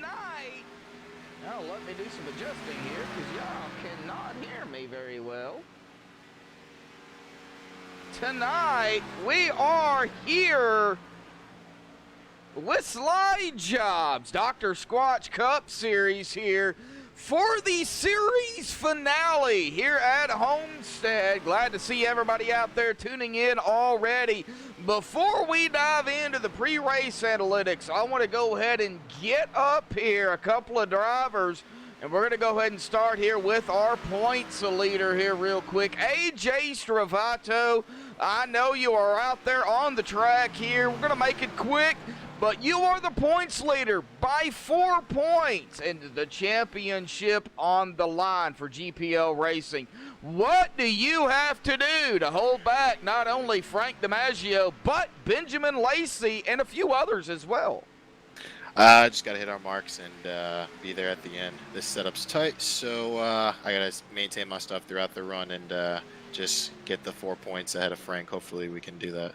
tonight. Now let me do some adjusting here because y'all cannot hear me very well. Tonight we are here with Slide Jobs, Dr. Squatch Cup Series here for the series finale here at Homestead. Glad to see everybody out there tuning in already. Before we dive into the pre-race analytics, I want to go ahead and get up here a couple of drivers, and we're going to go ahead and start here with our points leader here real quick. AJ Stravato, I know you are out there on the track here. We're going to make it quick. But you are the points leader by 4 points and the championship on the line for GPL Racing. What do you have to do to hold back not only Frank DiMaggio, but Benjamin Lacey and a few others as well? Just got to hit our marks and be there at the end. This setup's tight, so I got to maintain my stuff throughout the run and just get the 4 points ahead of Frank. Hopefully we can do that.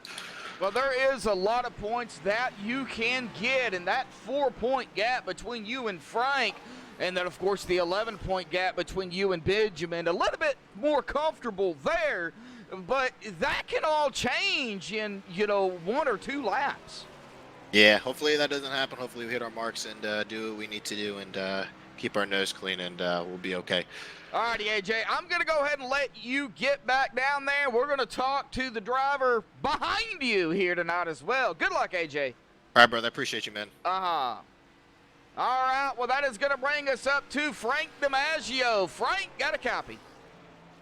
Well, there is a lot of points that you can get, and that 4-point gap between you and Frank, and then, of course, the 11-point gap between you and Benjamin, a little bit more comfortable there, but that can all change in, 1 or 2 laps. Yeah, hopefully that doesn't happen. Hopefully we hit our marks and do what we need to do and keep our nose clean, and we'll be okay. All righty, AJ, I'm going to go ahead and let you get back down there. We're going to talk to the driver behind you here tonight as well. Good luck, AJ. All right, brother. I appreciate you, man. Uh-huh. All right, well, that is going to bring us up to Frank DiMaggio. Frank, got a copy?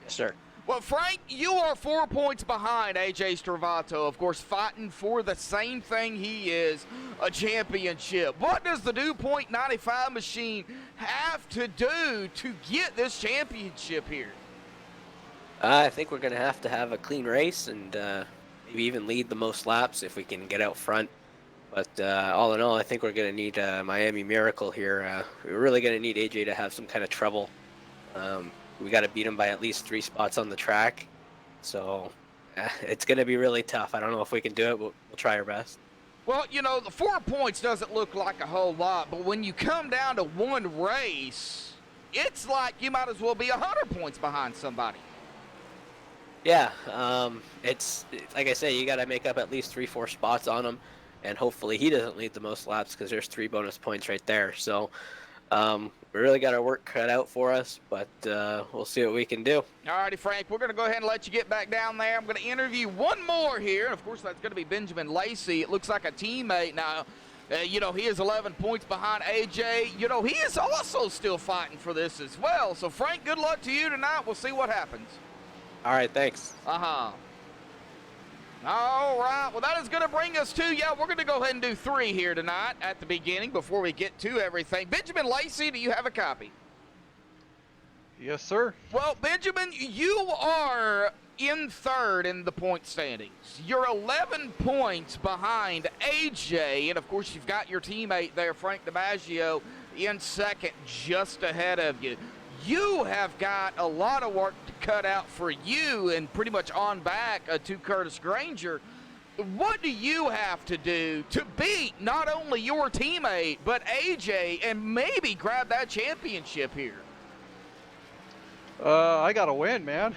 Yes, sir. Well, Frank, you are 4 points behind AJ Stravato, of course, fighting for the same thing he is, a championship. What does the Dew Point 95 machine have to do to get this championship here? I think we're going to have a clean race and maybe even lead the most laps if we can get out front. But all in all, I think we're going to need a Miami Miracle here. We're really going to need AJ to have some kind of trouble. We got to beat him by at least 3 spots on the track. So it's going to be really tough. I don't know if we can do it, but we'll try our best. Well, the 4 points doesn't look like a whole lot, but when you come down to one race, it's like you might as well be 100 points behind somebody. Yeah, it's like I say, you got to make up at least 3-4 spots on him, and hopefully he doesn't lead the most laps because there's 3 bonus points right there. So we really got our work cut out for us, but we'll see what we can do. All righty, Frank, we're going to go ahead and let you get back down there. I'm going to interview one more here, and of course that's going to be Benjamin Lacey. It looks like a teammate now. He is 11 points behind AJ. He is also still fighting for this as well. So, Frank, good luck to you tonight. We'll see what happens. All right, thanks. Uh-huh. All right, well, that is going to bring us to, we're going to go ahead and do 3 here tonight at the beginning before we get to everything. Benjamin Lacey, do you have a copy? Yes, sir. Well, Benjamin, you are in 3rd in the point standings. You're 11 points behind AJ, and, of course, you've got your teammate there, Frank DiMaggio, in 2nd just ahead of you. You have got a lot of work to cut out for you and pretty much on back to Curtis Granger. What do you have to do to beat not only your teammate but AJ and maybe grab that championship here? I got to win, man.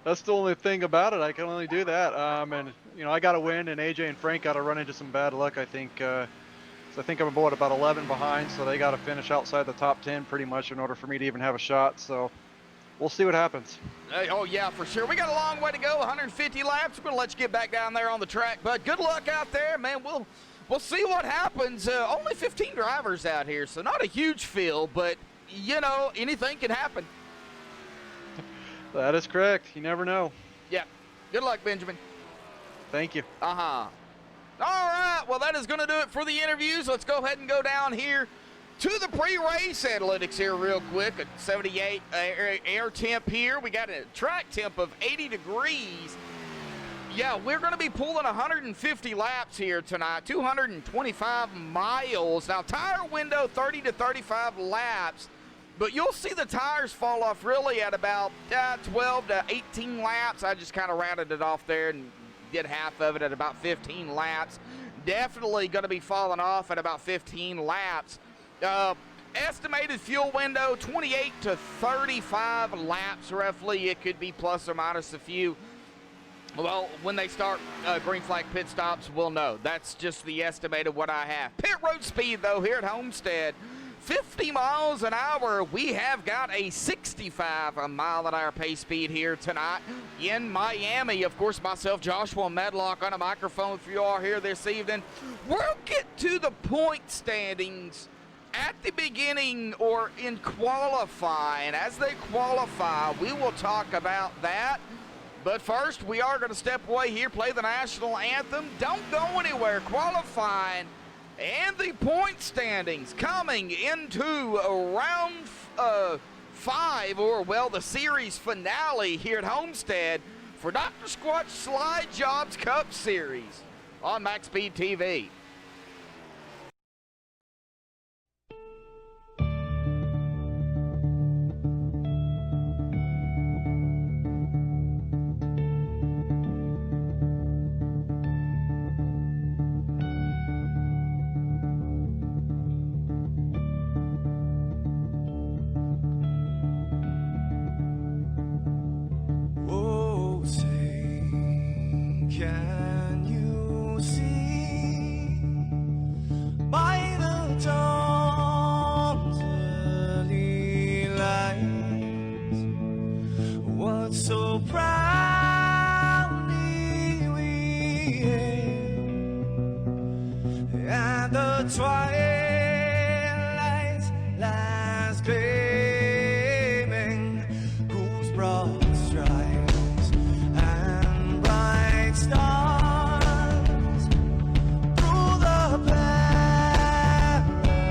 That's the only thing about it. I can only do that. I got to win, and AJ and Frank got to run into some bad luck, I think. So I think I'm about 11 behind, so they got to finish outside the top 10 pretty much in order for me to even have a shot. So we'll see what happens. Oh, yeah, for sure. We got a long way to go, 150 laps. We're going to let you get back down there on the track. But good luck out there, man. We'll see what happens. Only 15 drivers out here, so not a huge field, but, anything can happen. That is correct. You never know. Yeah. Good luck, Benjamin. Thank you. Uh-huh. All right, well, that is going to do it for the interviews. Let's go ahead and go down here to the pre-race analytics here real quick. A 78 air temp here. We got a track temp of 80 degrees. Yeah, we're going to be pulling 150 laps here tonight, 225 miles. Now, tire window 30 to 35 laps, but you'll see the tires fall off really at about 12 to 18 laps. I just kind of rounded it off there and did half of it at about 15 laps. definitely going to be falling off at about 15 laps. Estimated fuel window 28 to 35 laps roughly. It could be plus or minus a few. Well, when they start green flag pit stops, we'll know. That's just the estimate of what I have. Pit road speed, though, here at Homestead, 50 miles an hour. We have got a 65 mile an hour pace speed here tonight in Miami. Of course, myself, Joshua Medlock, on a microphone for you all here this evening. We'll get to the point standings at the beginning or in qualifying. As they qualify, we will talk about that. But first, we are going to step away here, play the national anthem. Don't go anywhere. Qualifying and the point standings coming into round 5, or, well, the series finale here at Homestead for Dr. Squatch Slide Jobs Cup Series on MaxSpeedTV. Can you see by the dawn's early light what so proudly we hailed at the twilight's last gleaming, whose broad stripes and bright stars through the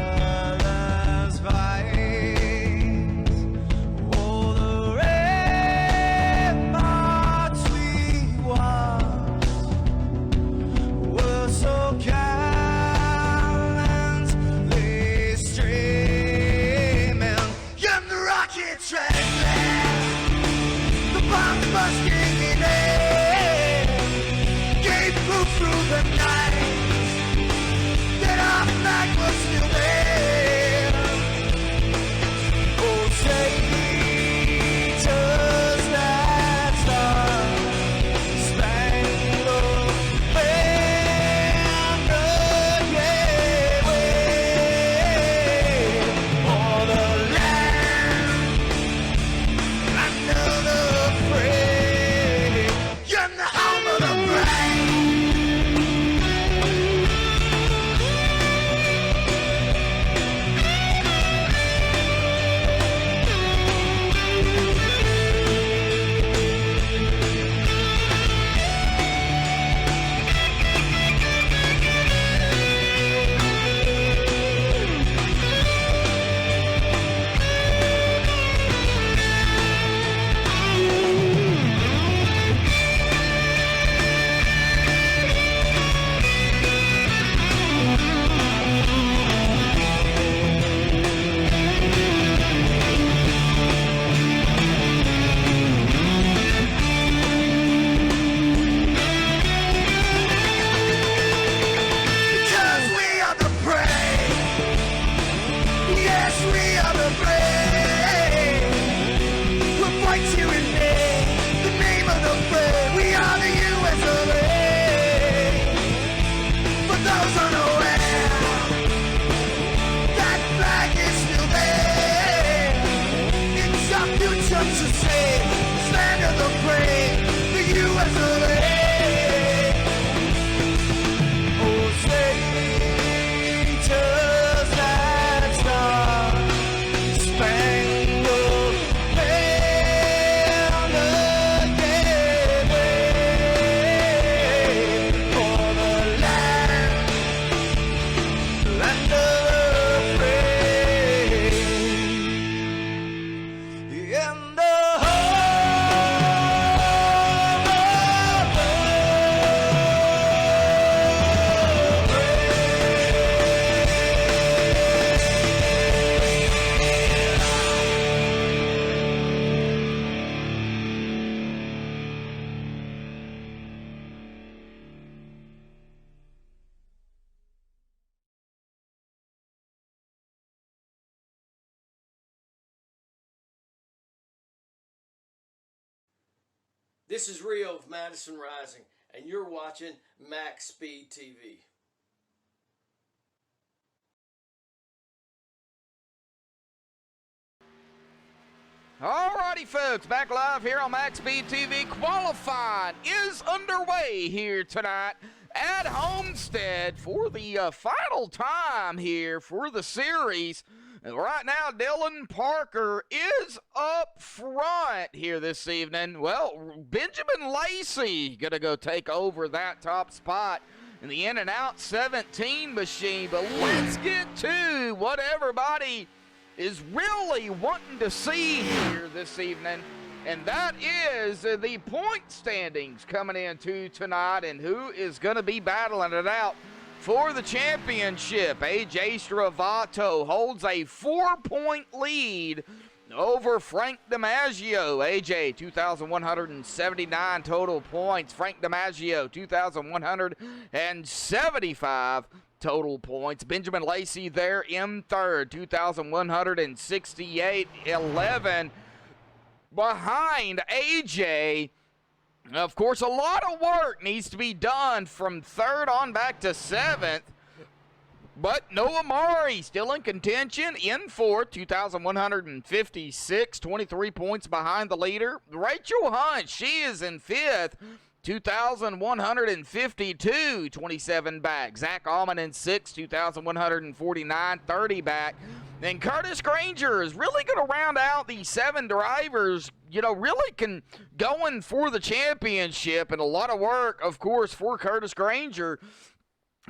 perilous fights, oh, the ramparts we watched were so gallant This is Rio of Madison Rising, and you're watching MaxSpeedTV. Alrighty, folks, back live here on MaxSpeedTV. Qualifying is underway here tonight at Homestead for the final time here for the series. And right now, Dylan Parker is up front here this evening. Well, Benjamin Lacey going to go take over that top spot in the in-and-out 17 machine. But let's get to what everybody is really wanting to see here this evening, and that is the point standings coming into tonight and who is going to be battling it out for the championship. AJ Stravato holds a 4-point lead over Frank DiMaggio. AJ, 2,179 total points. Frank DiMaggio, 2,175 total points. Benjamin Lacey there in third, 2,168, 11 behind AJ. Of course, a lot of work needs to be done from third on back to seventh. But Noah Murray still in contention in fourth, 2,156, 23 points behind the leader. Rachel Hunt, she is in fifth, 2,152, 27 back. Zach Allman in sixth, 2,149, 30 back. And Curtis Granger is really going to round out the 7 drivers, really going for the championship. And a lot of work, of course, for Curtis Granger.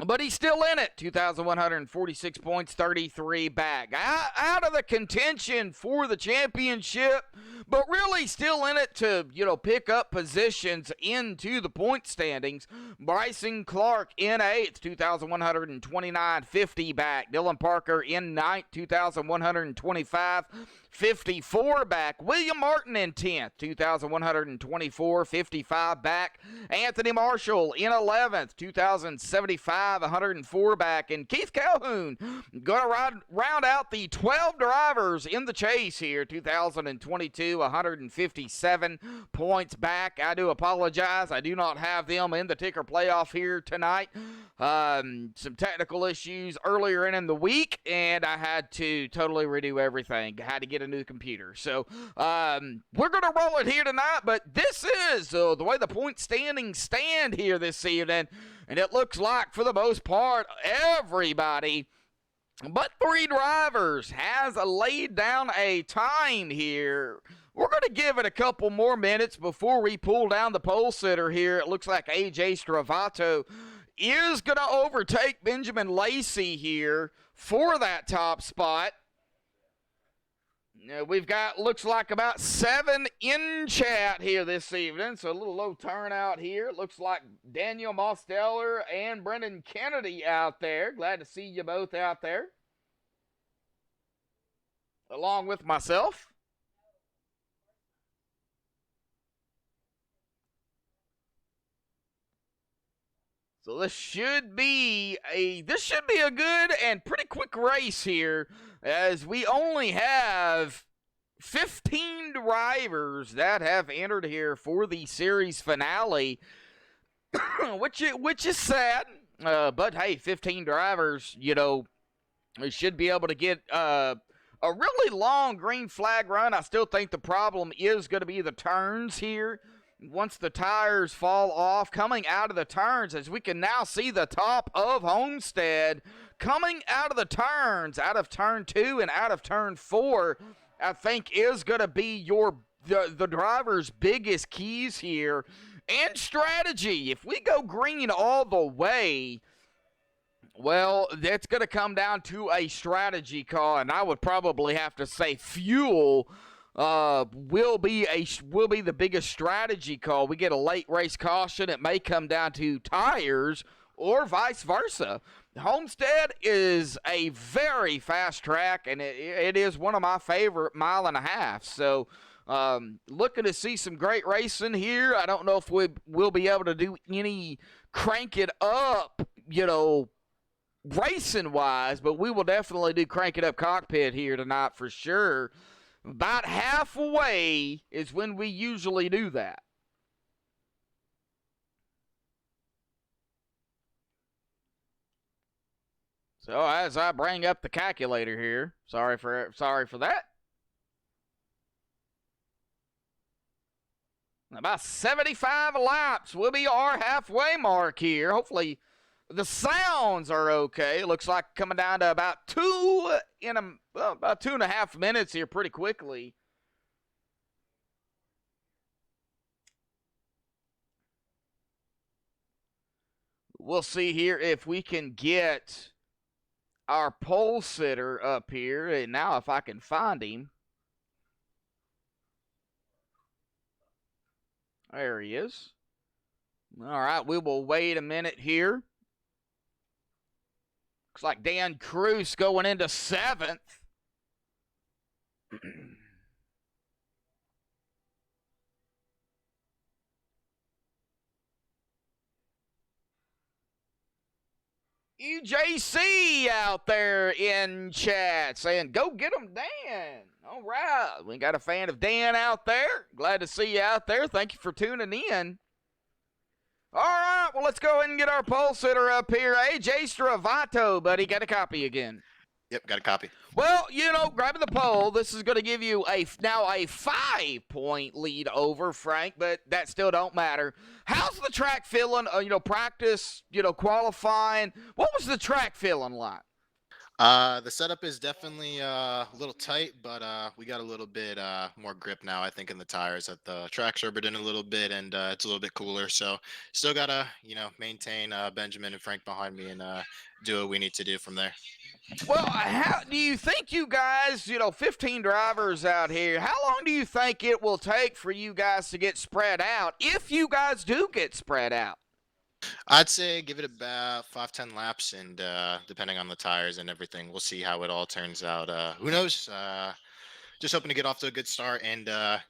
But he's still in it, 2,146 points, 33 back. Out of the contention for the championship, but really still in it to, pick up positions into the point standings. Bryson Clark in 8th, 2,129, 50 back. Dylan Parker in 9th, 2,125, 54 back. William Martin in 10th, 2,124, 55 back. Anthony Marshall in 11th, 2,075, 104 back. And Keith Calhoun going to round out the 12 drivers in the chase here, 2022, 157 points back. I do apologize. I do not have them in the ticker playoff here tonight. Some technical issues earlier in the week, and I had to totally redo everything. I had to get a new computer. So we're going to roll it here tonight, but this is the way the point standings stand here this evening, and it looks like for the most part everybody but 3 drivers has laid down a time here. We're going to give it a couple more minutes before we pull down the pole sitter here. It looks like AJ Stravato is going to overtake Benjamin Lacey here for that top spot. We've got, looks like about 7 in chat here this evening, so a little low turnout here. It looks like Daniel Mosteller and Brendan Kennedy out there. Glad to see you both out there, along with myself. So this should be a good and pretty quick race here, as we only have 15 drivers that have entered here for the series finale, which is sad. But hey, 15 drivers, should be able to get a really long green flag run. I still think the problem is going to be the turns here. Once the tires fall off, coming out of the turns, as we can now see the top of Homestead coming out of the turns, out of turn 2 and out of turn 4, I think is going to be the driver's biggest keys here. And strategy. If we go green all the way, well, that's going to come down to a strategy call, and I would probably have to say fuel will be the biggest strategy call. We get a late race caution. It may come down to tires or vice versa. Homestead is a very fast track, and it is one of my favorite 1.5 miles. So looking to see some great racing here. I don't know if we'll be able to do any crank it up, racing wise, but we will definitely do crank it up cockpit here tonight for sure. About halfway is when we usually do that. So as I bring up the calculator here, sorry for that. About 75 laps will be our halfway mark here. Hopefully the sounds are okay. Looks like coming down to about about 2.5 minutes here pretty quickly. We'll see here if we can get our pole sitter up here. And now if I can find him. There he is. All right, we will wait a minute here. Looks like Dan Cruz going into 7th. UJC out there in chat saying, go get him, Dan. All right. We got a fan of Dan out there. Glad to see you out there. Thank you for tuning in. All right. Well, let's go ahead and get our pole sitter up here. AJ Stravato, buddy. Got a copy again. Yep, got a copy. Well, grabbing the pole, this is going to give you now a 5-point lead over Frank, but that still don't matter. How's the track feeling? Practice, qualifying. What was the track feeling like? The setup is definitely a little tight, but we got a little bit more grip now, I think, in the tires. At the track sobered in a little bit, and it's a little bit cooler. So still gotta, maintain Benjamin and Frank behind me and do what we need to do from there. Well, how do you think you guys, 15 drivers out here, how long do you think it will take for you guys to get spread out, if you guys do get spread out? I'd say give it about 5-10 laps, and depending on the tires and everything, we'll see how it all turns out. Who knows? Just hoping to get off to a good start and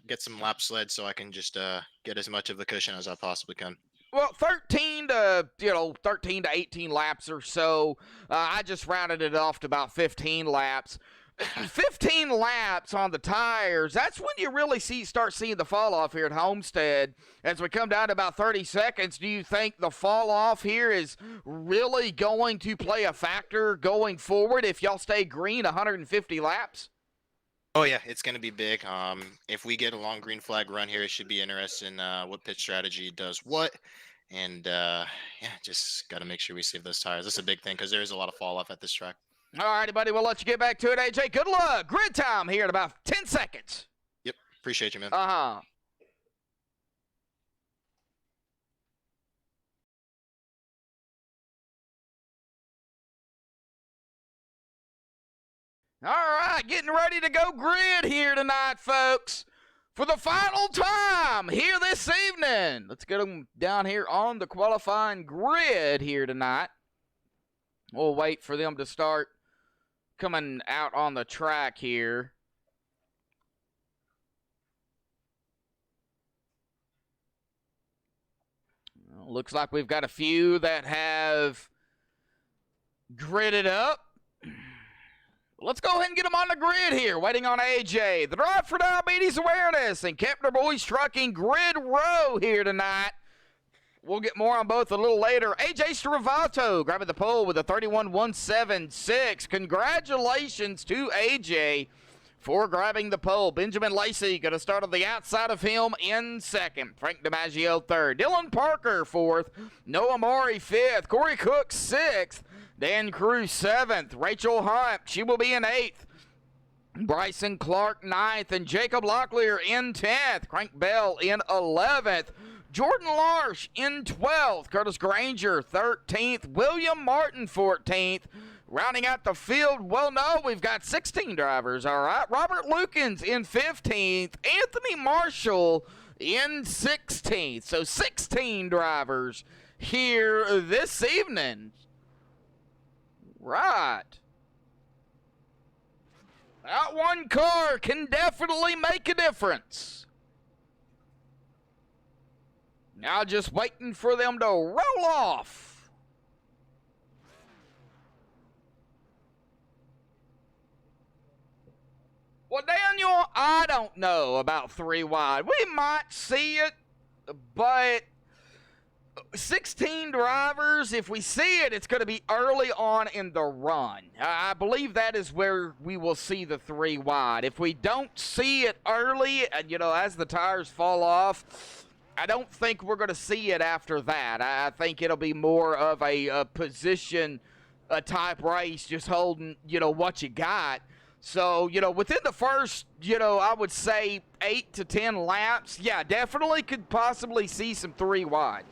get some laps led so I can just get as much of a cushion as I possibly can. Well, 13 to 18 laps or so. I just rounded it off to about 15 laps. 15 laps on the tires, that's when you really start seeing the fall off here at Homestead. As we come down to about 30 seconds, do you think the fall off here is really going to play a factor going forward if y'all stay green 150 laps? Oh, yeah, it's going to be big. If we get a long green flag run here, it should be interesting what pit strategy does what. And, just got to make sure we save those tires. That's a big thing because there is a lot of fall off at this track. All righty, buddy. We'll let you get back to it, AJ. Good luck. Grid time here in about 10 seconds. Yep. Appreciate you, man. Uh-huh. All right, getting ready to go grid here tonight, folks. For the final time here this evening. Let's get them down here on the qualifying grid here tonight. We'll wait for them to start coming out on the track here. Well, looks like we've got a few that have gridded up. Let's go ahead and get them on the grid here. Waiting on AJ. The Drive for Diabetes Awareness and Kempner Boys Trucking Grid Row here tonight. We'll get more on both a little later. AJ Stravato grabbing the pole with a 31.176. Congratulations to AJ for grabbing the pole. Benjamin Lacey going to start on the outside of him in second. Frank DiMaggio third. Dylan Parker fourth. Noah Maury fifth. Corey Cook sixth. Dan Cruz seventh. Rachel Hunt, she will be in eighth. Bryson Clark ninth. And Jacob Locklear in 10th. Crank Bell in 11th. Jordan Larsh in 12th. Curtis Granger 13th. William Martin 14th. Rounding out the field, well, no, we've got 16 drivers, all right. Robert Lukens in 15th. Anthony Marshall in 16th. So 16 drivers here this evening. Right. That one car can definitely make a difference. Now just waiting for them to roll off. Well, Daniel, I don't know about 3 wide. We might see it, but 16 drivers. If we see it, it's going to be early on in the run. I believe that is where we will see the 3 wide. If we don't see it early, as the tires fall off, I don't think we're going to see it after that. I think it'll be more of a position type race, just holding, what you got. So, within the first, I would say 8 to 10 laps, yeah, definitely could possibly see some 3 wide.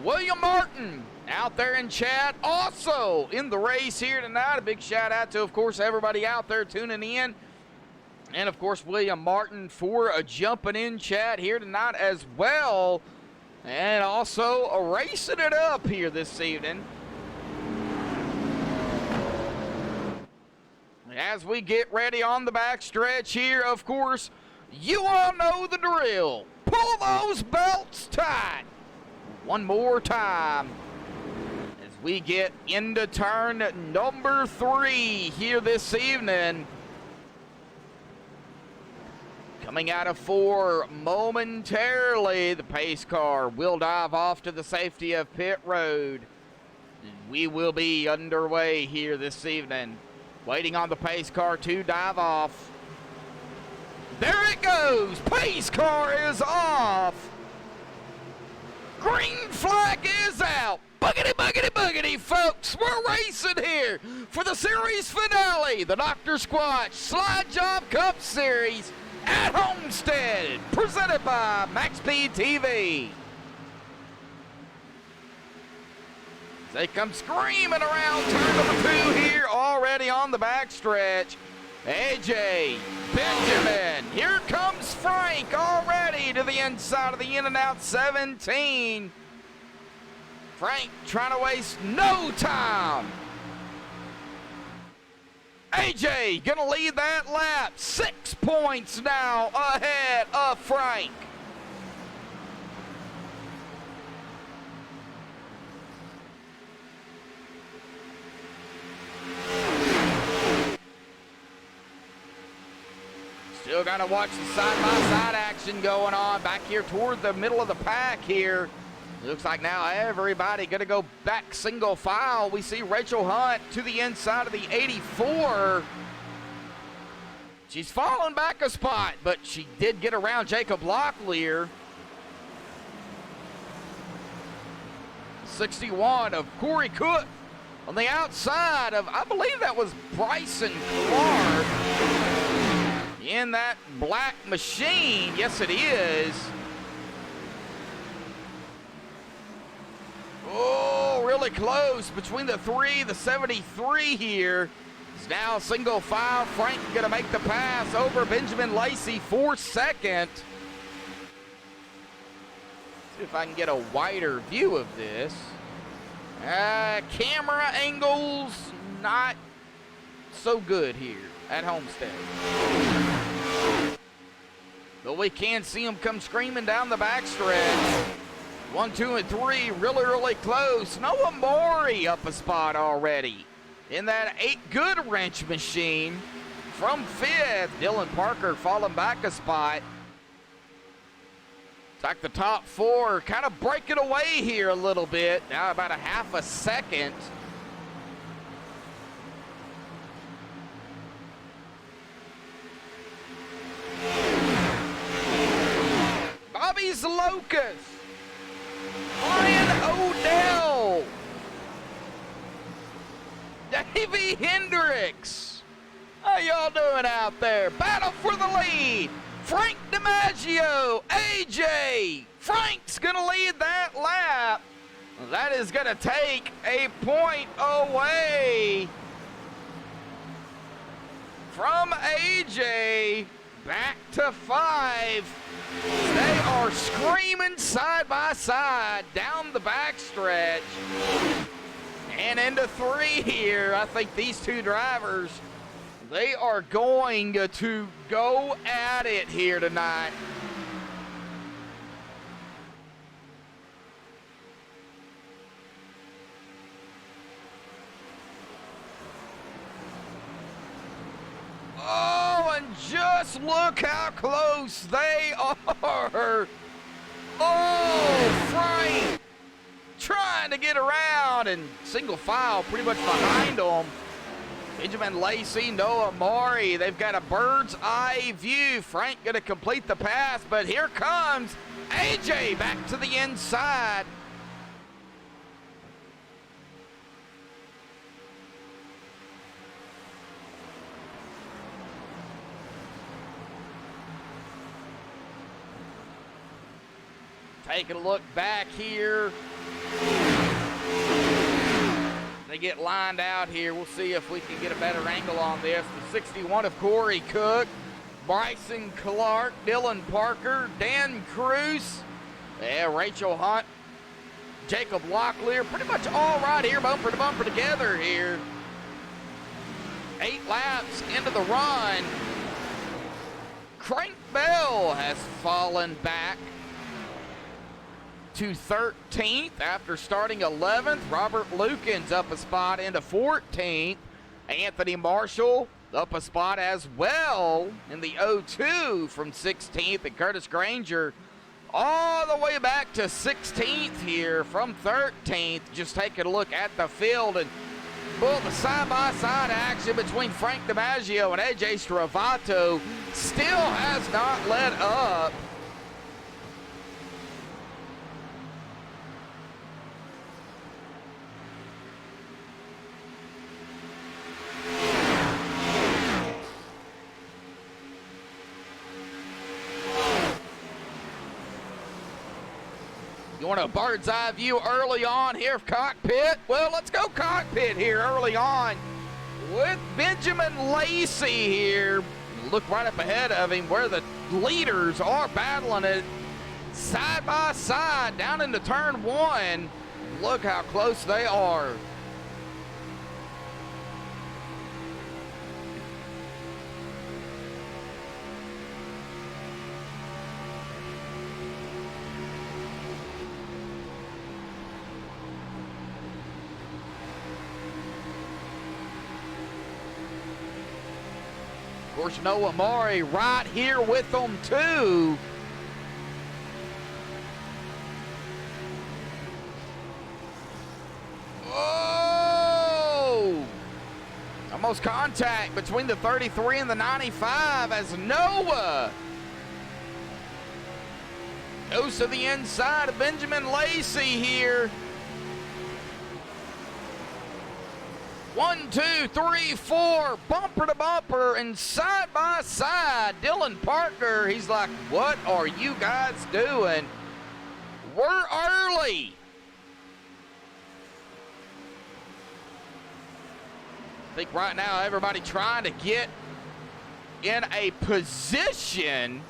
William Martin out there in chat, also in the race here tonight. A big shout out to, of course, everybody out there tuning in. And, of course, William Martin for a jumping in chat here tonight as well. And also racing it up here this evening. As we get ready on the backstretch here, of course, you all know the drill. Pull those belts tight. One more time as we get into turn number 3 here this evening. Coming out of 4 momentarily, the pace car will dive off to the safety of pit road. We will be underway here this evening. Waiting on the pace car to dive off. There it goes. Pace car is off. Green flag is out. Boogity, boogity, boogity, folks. We're racing here for the series finale, the Dr. Squatch Slide Job Cup Series at Homestead, presented by MaxSpeedTV. They come screaming around turn number 2 here, already on the backstretch. AJ, Benjamin, here comes Frank already to the inside of the in-and-out 17. Frank trying to waste no time. AJ gonna lead that lap. 6 points now ahead of Frank. Still got to watch the side-by-side action going on back here toward the middle of the pack here. Looks like now everybody going to go back single file. We see Rachel Hunt to the inside of the 84. She's fallen back a spot, but she did get around Jacob Locklear. 61 of Corey Cook on the outside of, I believe that was Bryson Clark. In that black machine. Yes, it is. Oh, really close between the 3, the 73 here. It's now single file. Frank going to make the pass over Benjamin Lacey for second. See if I can get a wider view of this. Camera angles not so good here at Homestead. But we can see them come screaming down the backstretch. 1, 2, and 3 really, really close. Noah Maury up a spot already in that 8 good wrench machine from 5th. Dylan Parker falling back a spot. It's like the top 4 kind of breaking away here a little bit. Now about a half a second. Bobby Zlokas, Brian Odell, Davey Hendricks. How y'all doing out there? Battle for the lead. Frank DiMaggio, AJ. Frank's going to lead that lap. That is going to take a point away from AJ. Back to 5. They are screaming side by side down the backstretch. And into 3 here. I think these 2 drivers, they are going to go at it here tonight. laps. Look how close they are. Oh, Frank trying to get around and single file pretty much behind them. Benjamin Lacey, Noah Maury, they've got a bird's eye view. Frank gonna complete the pass, but here comes AJ back to the inside. Taking a look back here. They get lined out here. We'll see if we can get a better angle on this. The 61 of Corey Cook, Bryson Clark, Dylan Parker, Dan Cruz, Rachel Hunt, Jacob Locklear. Pretty much all right here, bumper to bumper together here. 8 laps into the run. Crank Bell has fallen back to 13th after starting 11th. Robert Lukens up a spot into 14th. Anthony Marshall up a spot as well in the 02 from 16th. And Curtis Granger all the way back to 16th here from 13th. Just taking a look at the field, and both the side-by-side action between Frank DiMaggio and AJ Stravato still has not let up. You want a bird's eye view early on here of cockpit? Well, let's go cockpit here early on with Benjamin Lacey here. Look right up ahead of him where the leaders are battling it side by side down into turn 1. Look how close they are. Of course, Noah Maury right here with them too. Oh! Almost contact between the 33 and the 95 as Noah goes to the inside of Benjamin Lacey here. 1, 2, 3, 4, bumper to bumper and side by side. Dylan Parker, he's like, what are you guys doing? We're early. I think right now everybody trying to get in a position.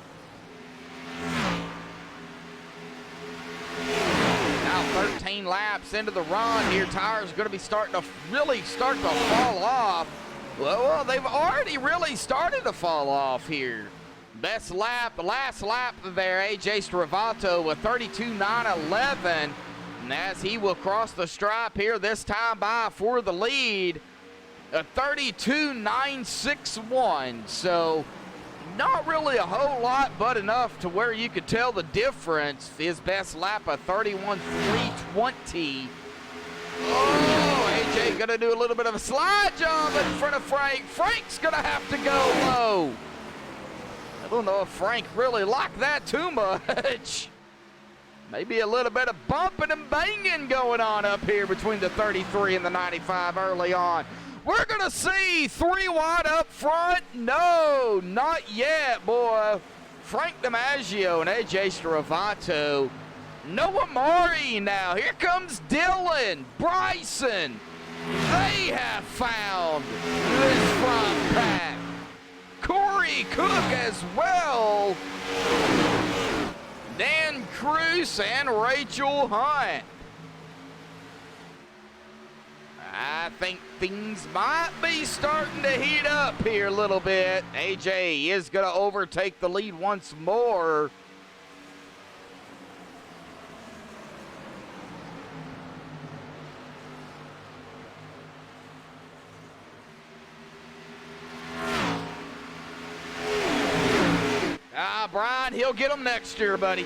Now 13 laps into the run here. Tires going to be starting to really start to fall off. Well, they've already really started to fall off here. Best lap, the last lap there, AJ Stravato with 32.911. And as he will cross the stripe here this time by for the lead, a 32.961. So not really a whole lot, but enough to where you could tell the difference. His best lap of 31.320. Oh, AJ gonna do a little bit of a slide job in front of Frank. Frank's gonna have to go low. I don't know if Frank really liked that too much. Maybe a little bit of bumping and banging going on up here between the 33 and the 95 early on. We're going to see 3 wide up front. No, not yet, boy. Frank DiMaggio and AJ Stravato. Noah Maury now. Here comes Dylan, Bryson. They have found this front pack. Corey Cook as well. Dan Cruz and Rachel Hunt. I think things might be starting to heat up here a little bit. AJ is going to overtake the lead once more. Brian, he'll get them next year, buddy.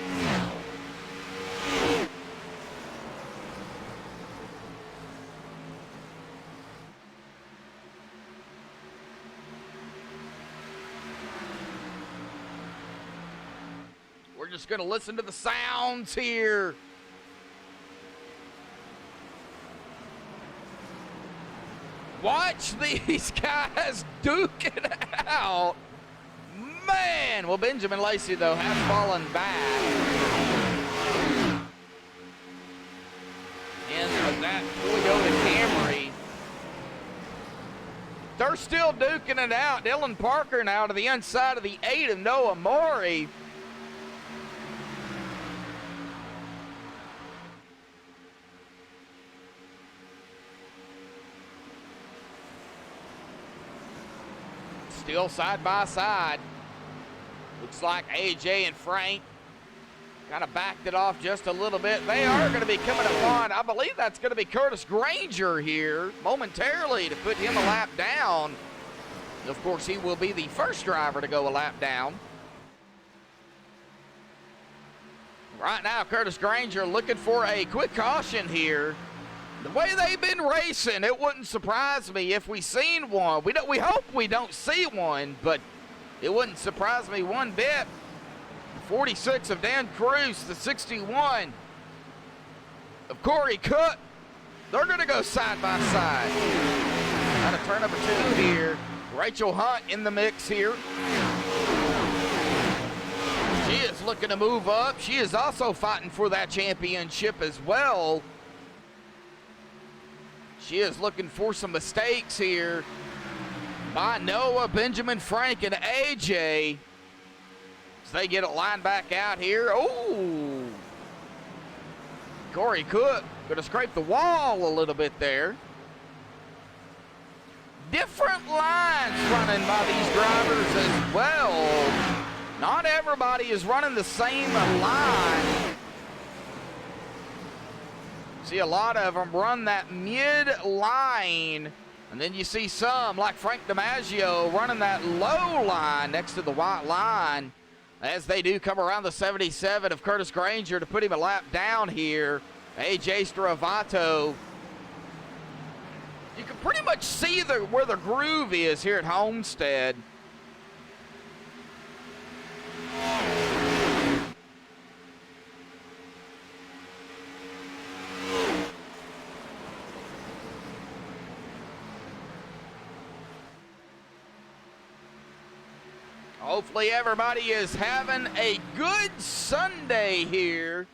We're just going to listen to the sounds here. Watch these guys duke it out. Man, well, Benjamin Lacey, though, has fallen back. And that Toyota Camry. They're still duking it out. Dylan Parker now to the inside of the 8 of Noah Maury. Still side by side. Looks like AJ and Frank kind of backed it off just a little bit. They are going to be coming upon, I believe that's going to be Curtis Granger here momentarily to put him a lap down. Of course, he will be the first driver to go a lap down. Right now, Curtis Granger looking for a quick caution here. The way they've been racing, it wouldn't surprise me if we seen one. We hope we don't see one, but it wouldn't surprise me one bit. 46 of Dan Cruz, the 61 of Corey Cook. They're going to go side by side. Out of turn number 2 here. Rachel Hunt in the mix here. She is looking to move up. She is also fighting for that championship as well. She is looking for some mistakes here by Noah, Benjamin, Frank, and AJ. As they get it lined back out here. Oh! Corey Cook going to scrape the wall a little bit there. Different lines running by these drivers as well. Not everybody is running the same line. See a lot of them run that mid line, and then you see some like Frank DiMaggio running that low line next to the white line as they do come around the 77 of Curtis Granger to put him a lap down here. AJ Stravato. You can pretty much see where the groove is here at Homestead. Hopefully everybody is having a good Sunday here.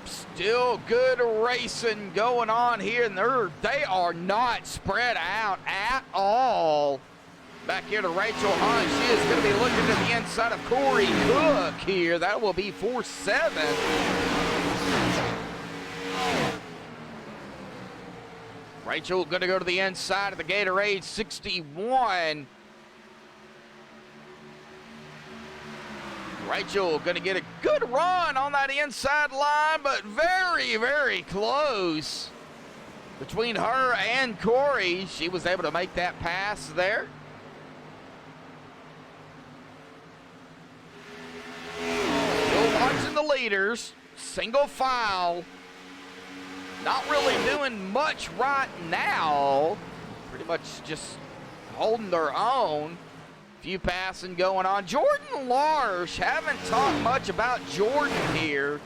Still good racing going on here, and they are not spread out at all. Back here to Rachel Hunt. She is going to be looking to the inside of Corey Cook here. That will be 4-7. Rachel going to go to the inside of the Gatorade 61. Rachel going to get a good run on that inside line, but very, very close between her and Corey. She was able to make that pass there. Still watching the leaders. Single file. Not really doing much right now. Pretty much just holding their own. Few passing going on. Jordan Larsh, haven't talked much about Jordan here.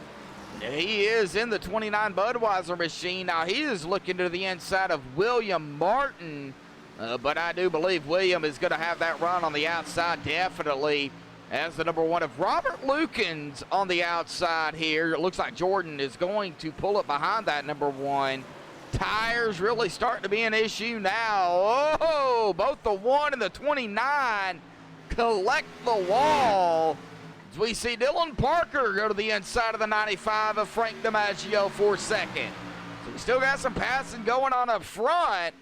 He is in the 29 Budweiser machine. Now he is looking to the inside of William Martin. But I do believe William is going to have that run on the outside definitely. As the number 1 of Robert Lukens on the outside here. It looks like Jordan is going to pull it behind that number 1. Tires really starting to be an issue now. Oh, both the 1 and the 29 collect the wall. As we see Dylan Parker go to the inside of the 95 of Frank DiMaggio for second. So we still got some passing going on up front.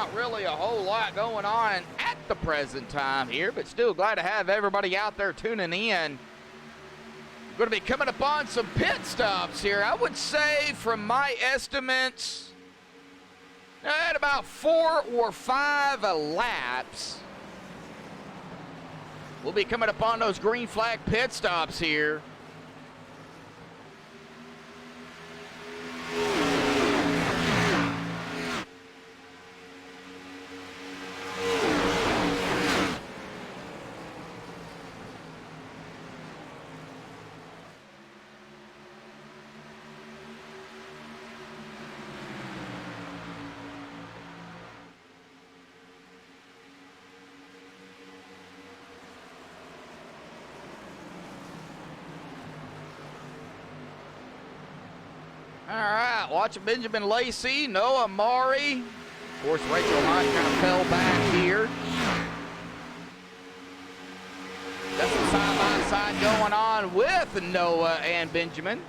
not really a whole lot going on at the present time here, but still glad to have everybody out there tuning in. Going to be coming up on some pit stops here. I would say, from my estimates, at about 4 or 5 laps, we'll be coming up on those green flag pit stops here. All right, watching Benjamin Lacey, Noah Maury. Of course, Rachel Hunt kind of fell back here. Got some side-by-side going on with Noah and Benjamin.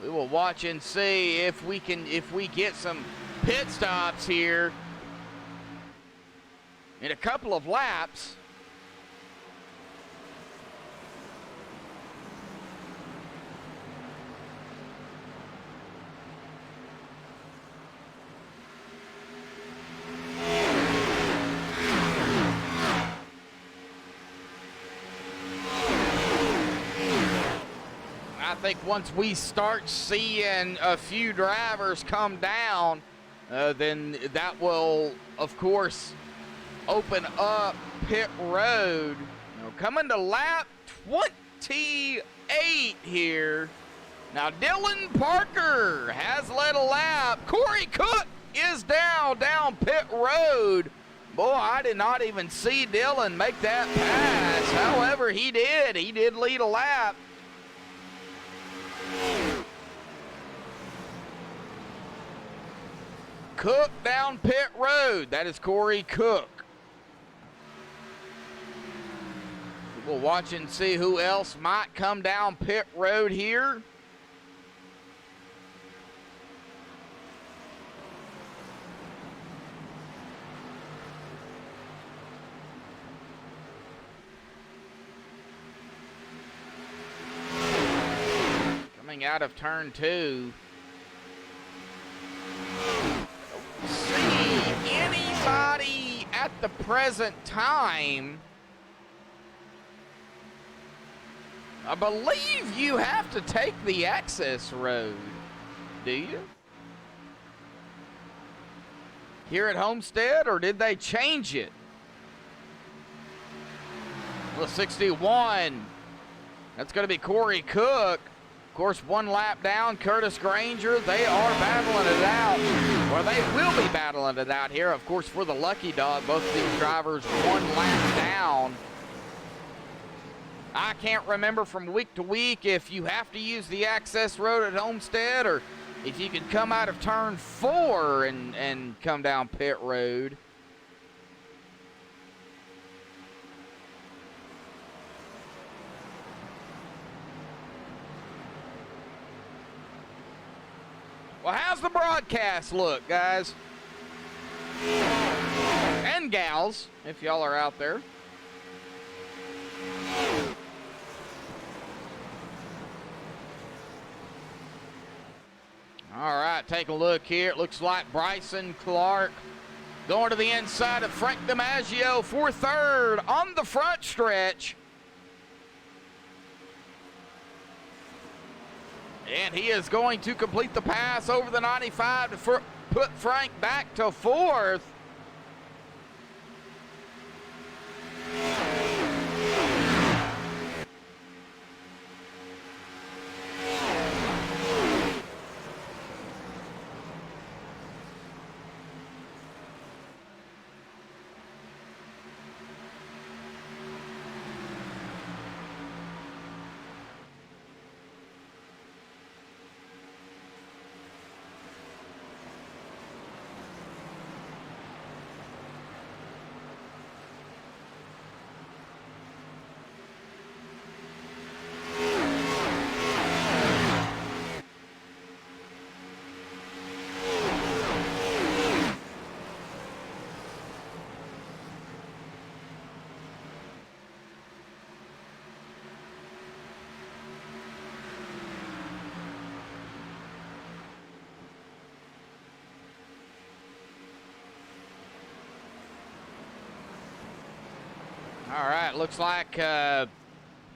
We will watch and see if we get some pit stops here in a couple of laps. I think once we start seeing a few drivers come down, then that will, of course, open up pit road. Now, coming to lap 28 here. Now, Dylan Parker has led a lap. Corey Cook is down pit road. Boy, I did not even see Dylan make that pass. However, he did. He did lead a lap. Cook down pit road. That is Corey Cook. We'll watch and see who else might come down pit road here. Coming out of turn 2. See anybody at the present time. I believe you have to take the access road, do you? Here at Homestead, or did they change it? Well, 61. That's going to be Corey Cook. Of course, one lap down, Curtis Granger. They are battling it out. Or they will be battling it out here. Of course, for the Lucky Dog, both of these drivers one lap down. I can't remember from week to week if you have to use the access road at Homestead or if you can come out of turn 4 and come down pit road. Well, how's the broadcast look, guys? And gals, if y'all are out there. All right, take a look here. It looks like Bryson Clark going to the inside of Frank DiMaggio for third on the front stretch. And he is going to complete the pass over the 95 to put Frank back to fourth. right, looks like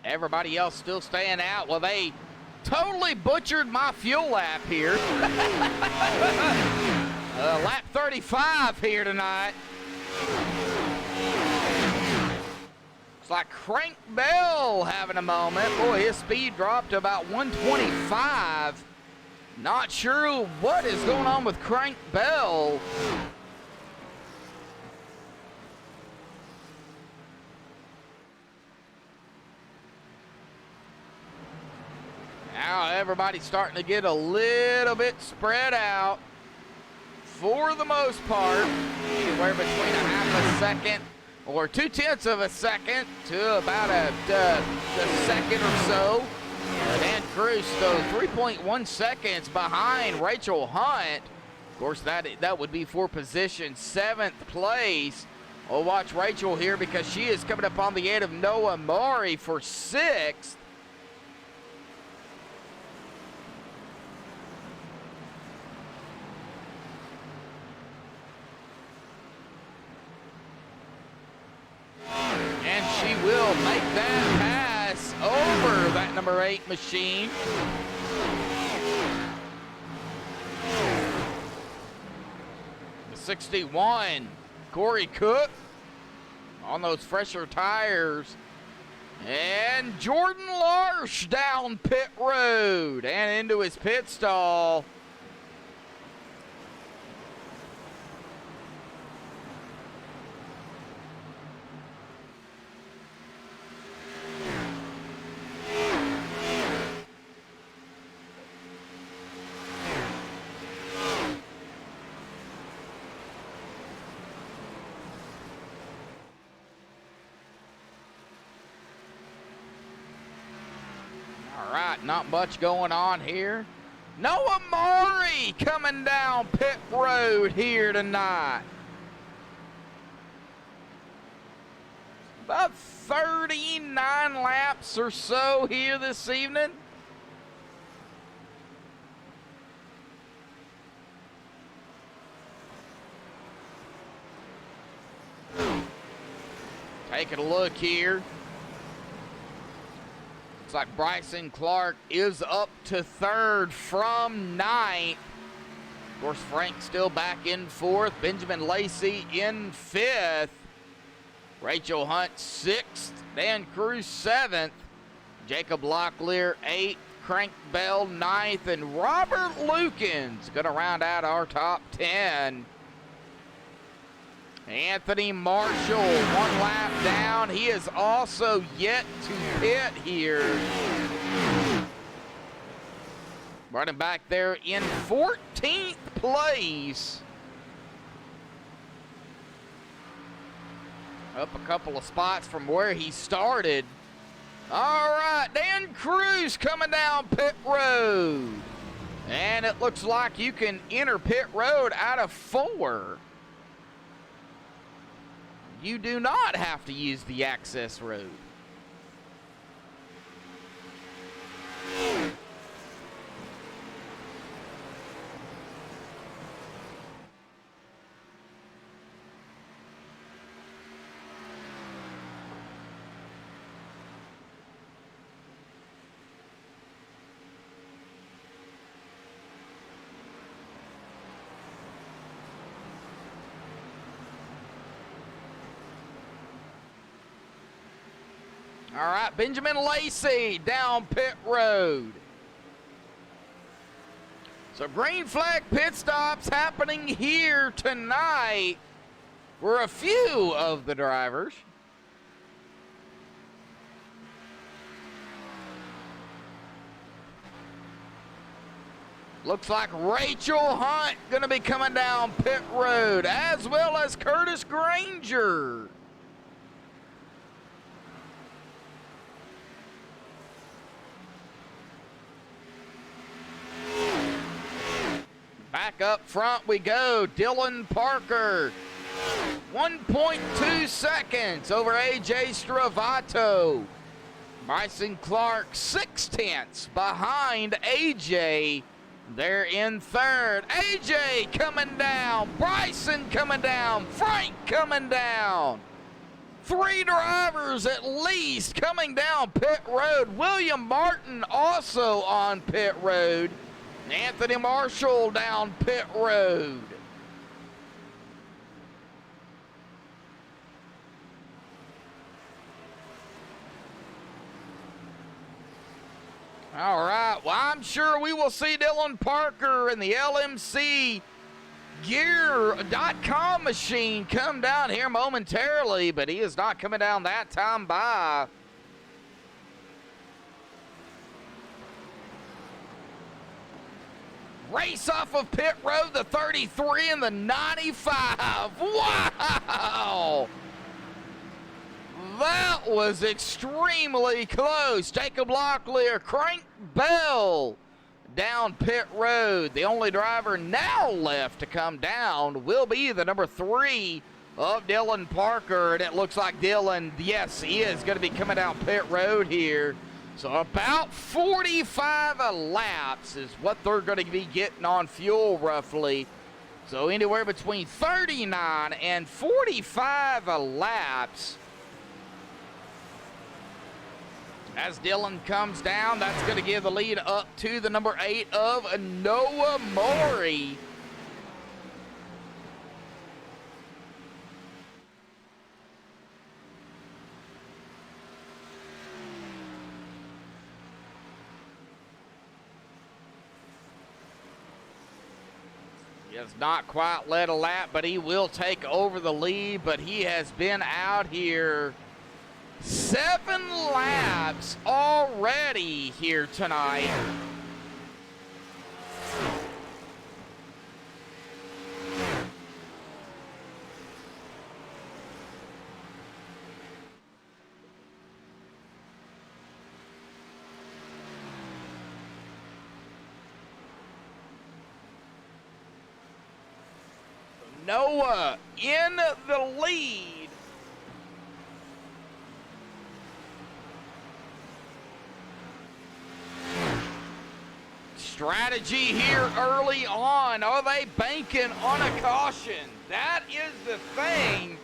everybody else still staying out. Well, they totally butchered my fuel lap here. Lap 35 here tonight. Looks like Crank Bell having a moment. Boy, his speed dropped to about 125. Not sure what is going on with Crank Bell. Now everybody's starting to get a little bit spread out for the most part. Anywhere between a half a second or 2/10 of a second to about a second or so. Dan Cruz, though, 3.1 seconds behind Rachel Hunt. Of course, that would be for position 7th place. We'll watch Rachel here because she is coming up on the end of Noah Maury for 6th. And she will make that pass over that number 8 machine. The 61, Corey Cook on those fresher tires. And Jordan Larsh down pit road and into his pit stall. All right, not much going on here. Noah Maury coming down pit road here tonight. About 39 laps or so here this evening. Taking a look here. Looks like Bryson Clark is up to 3rd from 9th. Of course, Frank still back in 4th. Benjamin Lacey in 5th. Rachel Hunt 6th. Dan Cruz 7th. Jacob Locklear 8th. Crank Bell 9th. And Robert Lukens going to round out our top 10. Anthony Marshall, 1 lap down. He is also yet to pit here. Running back there in 14th place. Up a couple of spots from where he started. All right, Dan Cruz coming down pit road. And it looks like you can enter pit road out of 4. You do not have to use the access road. All right, Benjamin Lacey down pit road. So green flag pit stops happening here tonight for a few of the drivers. Looks like Rachel Hunt going to be coming down pit road, as well as Curtis Granger. Back up front we go. Dylan Parker, 1.2 seconds over AJ Stravato. Bryson Clark, 0.6 behind AJ. They're in 3rd. AJ coming down. Bryson coming down. Frank coming down. 3 drivers at least coming down pit road. William Martin also on pit road. Anthony Marshall down pit road. All right, well, I'm sure we will see Dylan Parker and the LMC Gear.com machine come down here momentarily, but he is not coming down that time by. Race off of pit road, the 33 and the 95. Wow! That was extremely close. Jacob Locklear, Crank Bell down pit road. The only driver now left to come down will be the number 3 of Dylan Parker. And it looks like Dylan, yes, he is going to be coming down pit road here. So about 45 laps is what they're going to be getting on fuel roughly. So anywhere between 39 and 45 laps. As Dylan comes down, that's going to give the lead up to the number 8 of Noah Maury. He has not quite led a lap, but he will take over the lead. But he has been out here 7 laps already here tonight. Noah in the lead. Strategy here early on. Are they banking on a caution? That is the thing.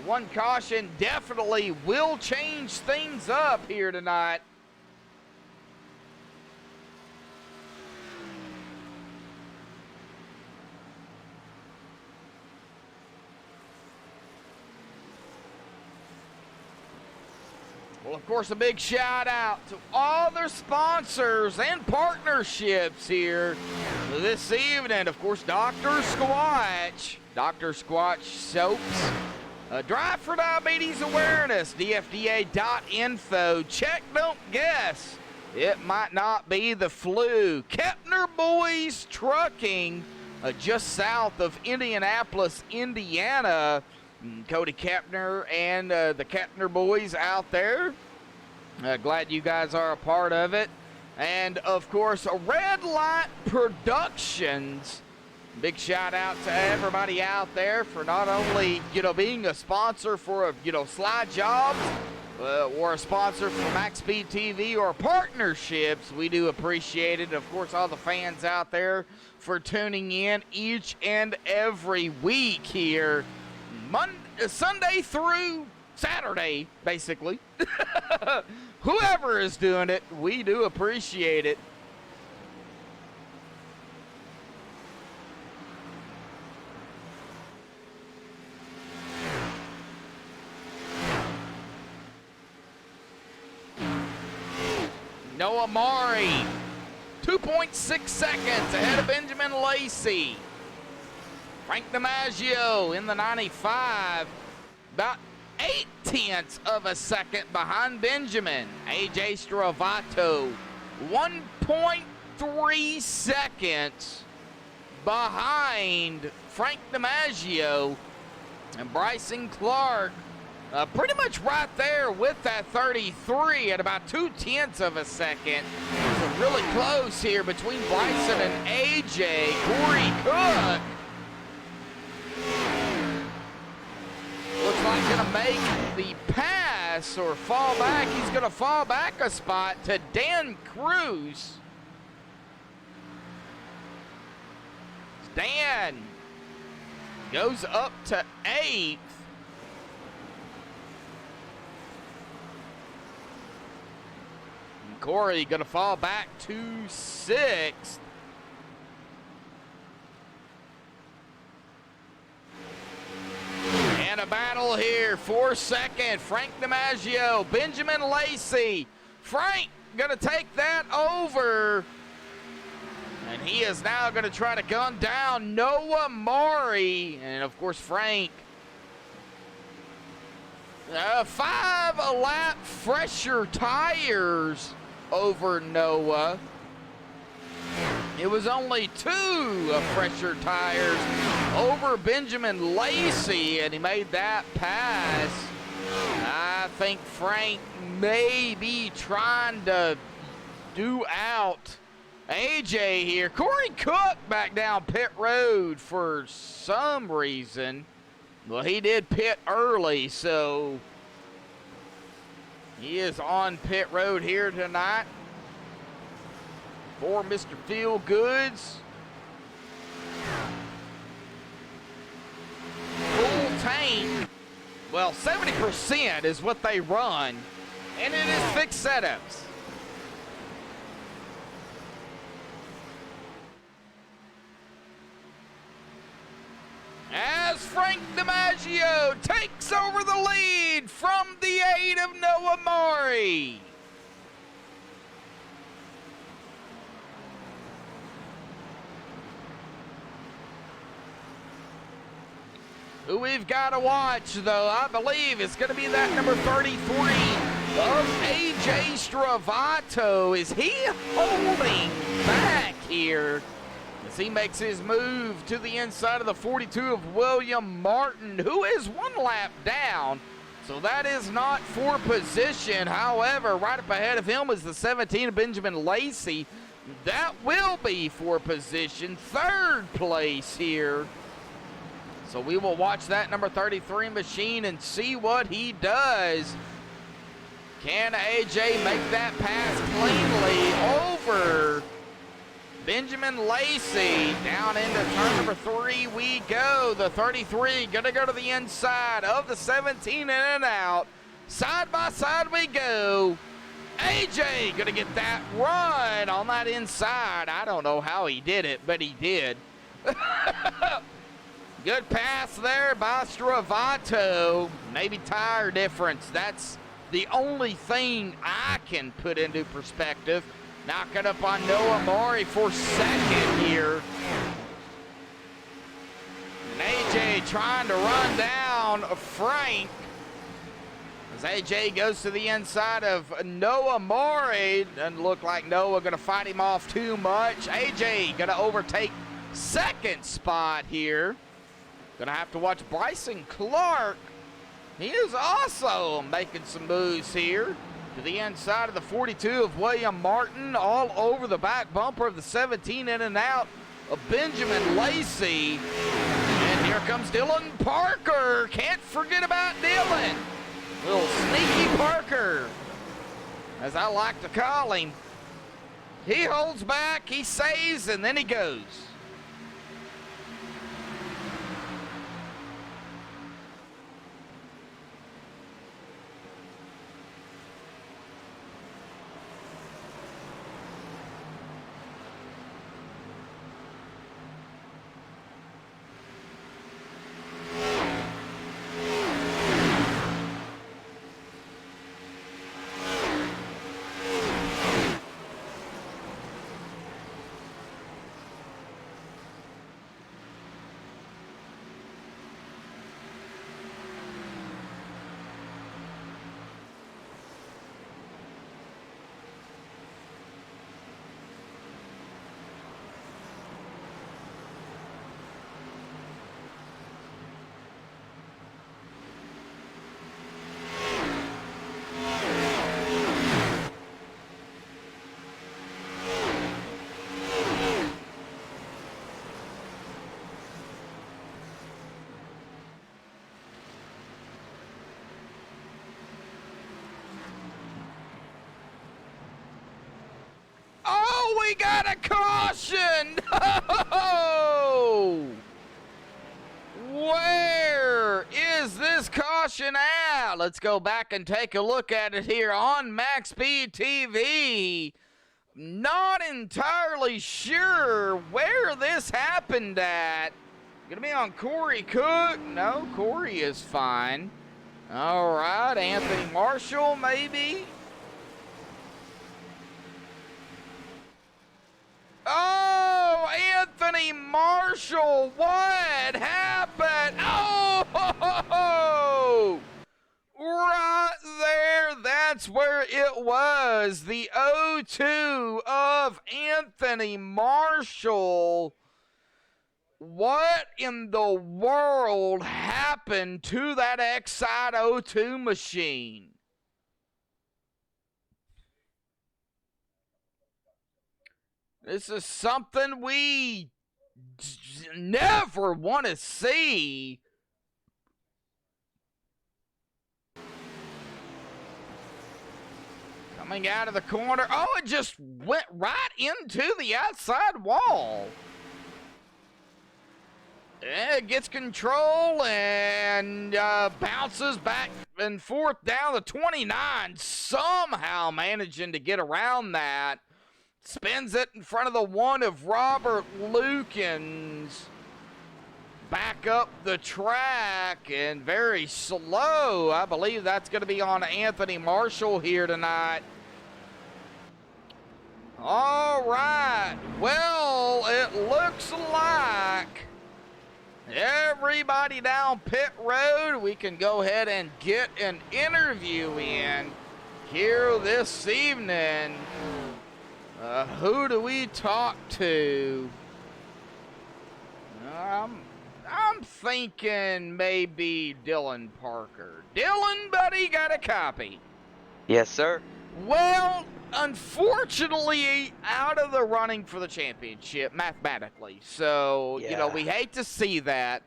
One caution definitely will change things up here tonight. Well, of course, a big shout out to all their sponsors and partnerships here this evening. Of course, Dr. Squatch, Dr. Squatch Soaps, Drive for Diabetes Awareness, DFDA.info, Check, Don't Guess, it might not be the flu. Kepner Boys Trucking, just south of Indianapolis, Indiana. Cody Kepner and the Kepner boys out there. Glad you guys are a part of it. And, of course, Red Light Productions. Big shout out to everybody out there for not only, being a sponsor for, Slide Jobs or a sponsor for MaxSpeedTV or partnerships. We do appreciate it. Of course, all the fans out there for tuning in each and every week here. Sunday through Saturday, basically. Whoever is doing it, we do appreciate it. Noah Maury, 2.6 seconds ahead of Benjamin Lacey. Frank DiMaggio in the 95, about 0.8 of a second behind Benjamin. AJ Stravato, 1.3 seconds behind Frank DiMaggio. And Bryson Clark, pretty much right there with that 33 at about 0.2 of a second. So really close here between Bryson and AJ. Corey Cook looks like gonna make the pass or fall back. He's gonna fall back a spot to Dan Cruz. Dan goes up to 8th. Corey going to fall back to 6th. And a battle here for 2nd. Frank DiMaggio, Benjamin Lacey. Frank going to take that over. And he is now going to try to gun down Noah Maury. And, of course, Frank. 5 lap fresher tires over Noah. It was only 2 fresher tires over Benjamin Lacey, and he made that pass. I think Frank may be trying to do out AJ here. Corey Cook back down pit road for some reason. Well, he did pit early, so he is on pit road here tonight for Mr. Feel Goods. Full tank. Well, 70% is what they run, and it is fixed setups. As Frank DiMaggio takes over the lead from the 8 of Noah Maury. Who we've got to watch, though, I believe it's going to be that number 33 of AJ Stravato. Is he holding back here as he makes his move to the inside of the 42 of William Martin, who is 1 lap down? So that is not for position. However, right up ahead of him is the 17 of Benjamin Lacey. That will be for position. 3rd place here. So we will watch that number 33 machine and see what he does. Can AJ make that pass cleanly over Benjamin Lacey? Down into turn number 3 we go. The 33 gonna go to the inside of the 17 in and out. Side by side we go. AJ gonna get that run on that inside. I don't know how he did it, but he did. Good pass there by Stravato. Maybe tire difference. That's the only thing I can put into perspective. Knocking up on Noah Maury for 2nd here. And AJ trying to run down Frank. As AJ goes to the inside of Noah Maury. Doesn't look like Noah going to fight him off too much. AJ going to overtake 2nd spot here. Gonna have to watch Bryson Clark. He is also making some moves here to the inside of the 42 of William Martin, all over the back bumper of the 17 in and out of Benjamin Lacey. And here comes Dylan Parker. Can't forget about Dylan. Little sneaky Parker, as I like to call him. He holds back, he saves, and then he goes. We got a caution! Oh! Where is this caution at? right, let's go back and take a look at it here on MaxSpeedTV. Not entirely sure where this happened at. Gonna be on Corey Cook? No, Corey is fine. All right, Anthony Marshall, maybe. Oh, Anthony Marshall, what happened? Oh, right there, that's where it was. The 0-2 of Anthony Marshall. What in the world happened to that Excite 0-2 machine? This is something we never want to see. Coming out of the corner. Oh, it just went right into the outside wall. It gets control and bounces back and forth down the 29. Somehow managing to get around that. Spins it in front of the one of Robert Lukens. Back up the track and very slow. I believe that's going to be on Anthony Marshall here tonight. All right. Well, it looks like everybody down pit road, we can go ahead and get an interview in here this evening. Who do we talk to? I'm thinking maybe Dylan Parker. Dylan, buddy, got a copy? Yes, sir. Well, unfortunately, out of the running for the championship, mathematically. So, you know, we hate to see that.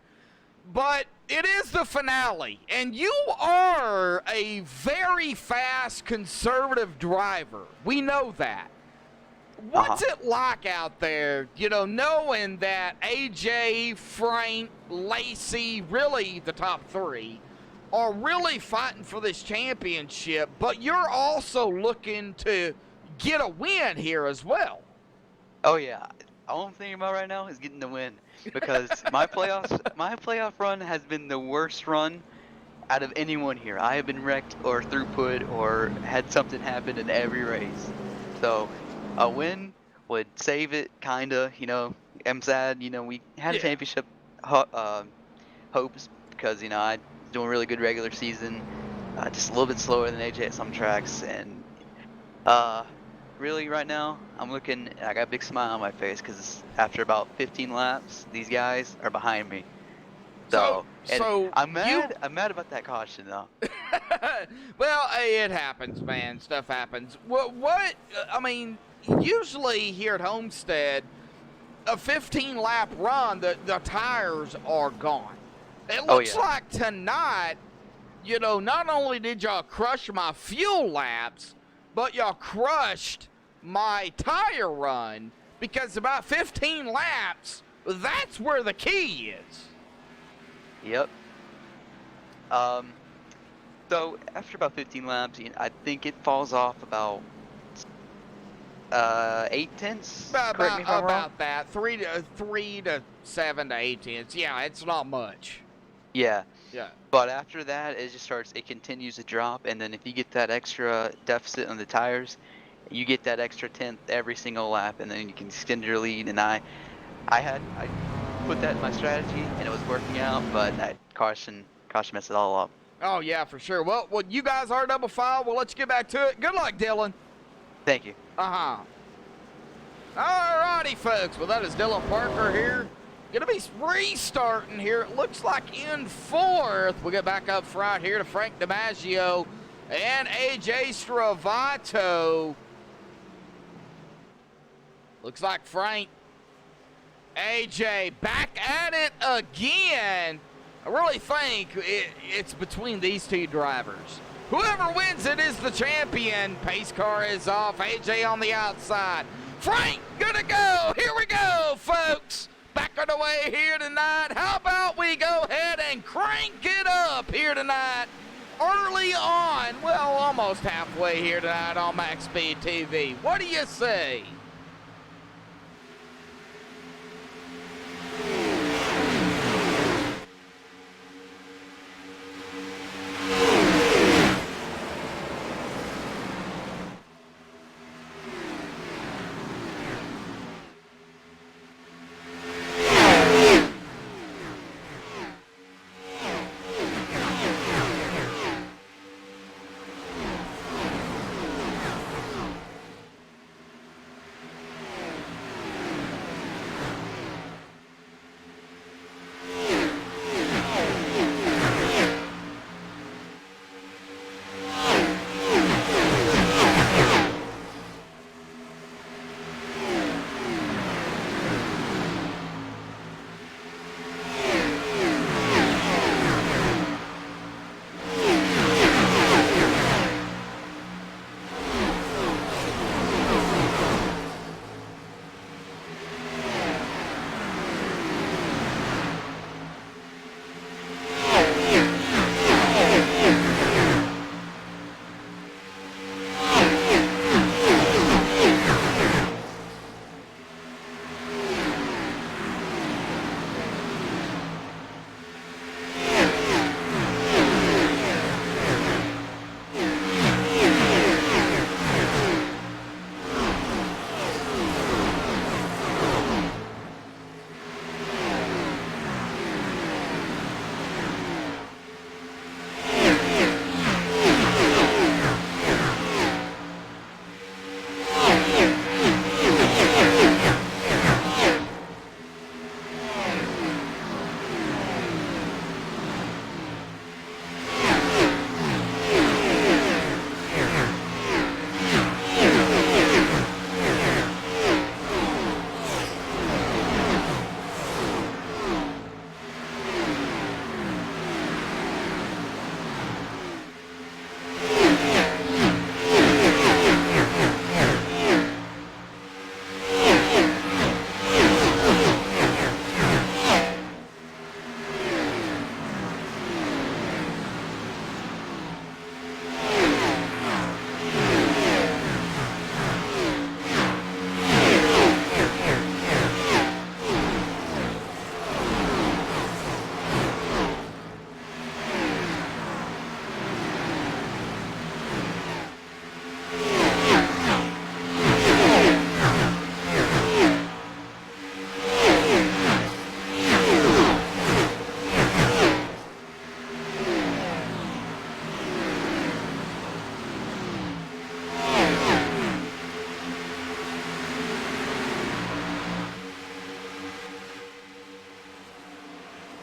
But it is the finale, and you are a very fast, conservative driver. We know that. What's it like out there, you know, knowing that AJ, Frank, Lacey, really the top three, are really fighting for this championship, but you're also looking to get a win here as well? Oh yeah. All I'm thinking about right now is getting the win, because my playoff run has been the worst run out of anyone here. I have been wrecked or through put or had something happen in every race. So a win would save it, kinda. You know, I'm sad. You know, we had championship hopes because, you know, I was doing really good regular season, just a little bit slower than AJ at some tracks, and really right now I got a big smile on my face because after about 15 laps, these guys are behind me. So I'm mad about that caution though. Well, it happens, man. Stuff happens. What I mean, usually here at Homestead, a 15-lap run, the tires are gone. It looks like tonight, you know, not only did y'all crush my fuel laps, but y'all crushed my tire run, because about 15 laps, that's where the key is. Yep. So after about 15 laps, you know, I think it falls off about 8/10. About that, 3 to 7 to 8 tenths. Yeah, it's not much. Yeah. Yeah. But after that, it continues to drop, and then if you get that extra deficit on the tires, you get that extra tenth every single lap, and then you can extend your lead. And I put that in my strategy, and it was working out, but that caution messed it all up. Oh yeah, for sure. Well, you guys are double file. We'll let you get back to it. Good luck, Dylan. Thank you. All righty, folks. Well, that is Dylan Parker here. Gonna be restarting here. It looks like in fourth. We'll get back up front here to Frank DiMaggio and AJ Stravato. Looks like Frank, AJ back at it again. I really think it's between these two drivers. Whoever wins it is the champion. Pace car is off. AJ on the outside. Frank gonna go. Here we go, folks. Back on the way here tonight. How about we go ahead and crank it up here tonight early on, well, almost halfway here tonight on Max Speed TV. What do you say?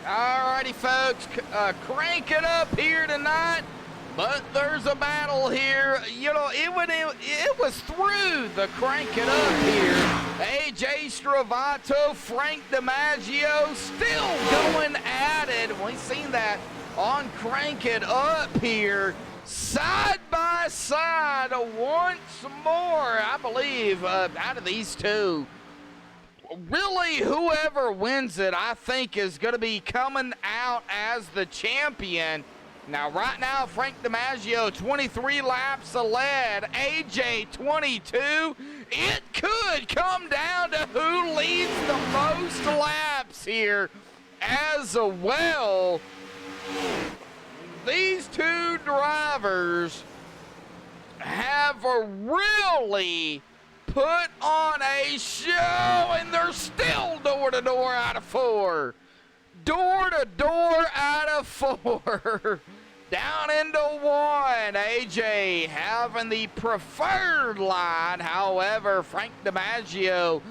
Alrighty, folks, crank it up here tonight. But there's a battle here. You know, it was through the crank it up here. AJ Stravato, Frank DiMaggio still going at it. We've seen that on crank it up here. Side by side once more, I believe, out of these two. Really, whoever wins it, I think, is going to be coming out as the champion. Now, right now, Frank DiMaggio, 23 laps ahead. AJ, 22. It could come down to who leads the most laps here as well. These two drivers have really put on a show, and they're still door-to-door out of 4. Door-to-door out of 4. Down into 1. AJ having the preferred line. However, Frank DiMaggio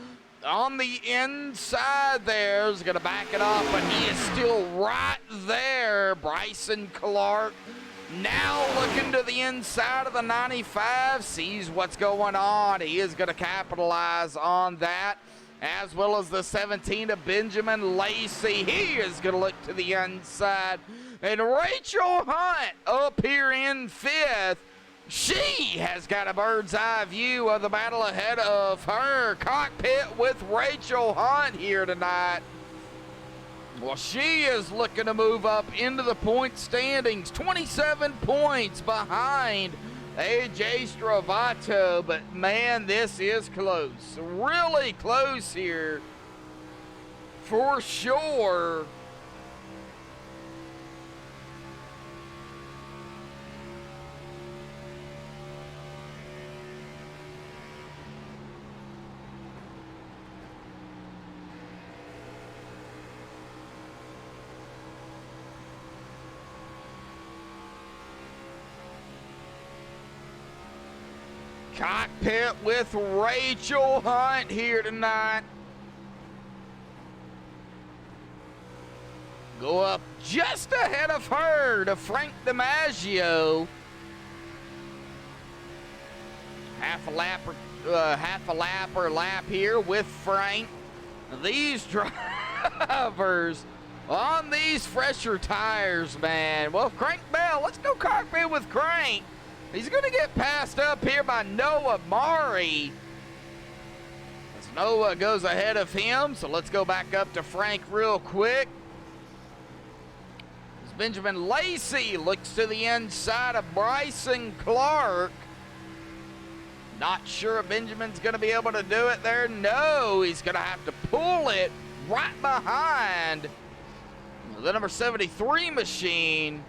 on the inside there is going to back it up, but he is still right there. Bryson Clark now looking to the inside of the 95, sees what's going on. He is going to capitalize on that, as well as the 17 of Benjamin Lacey. He is going to look to the inside. And Rachel Hunt up here in 5th. She has got a bird's eye view of the battle ahead of her. Cockpit with Rachel Hunt here tonight. Well, she is looking to move up into the point standings. 27 points behind AJ Stravato. But, man, this is close. Really close here for sure. Cockpit with Rachel Hunt here tonight. Go up just ahead of her to Frank DiMaggio. Half a lap or lap here with Frank. These drivers on these fresher tires, man. Well, Crank Bell, let's go cockpit with Crank. He's going to get passed up here by Noah Mari. As Noah goes ahead of him, so let's go back up to Frank real quick. As Benjamin Lacey looks to the inside of Bryson Clark. Not sure if Benjamin's going to be able to do it there. No, he's going to have to pull it right behind the number 73 machine.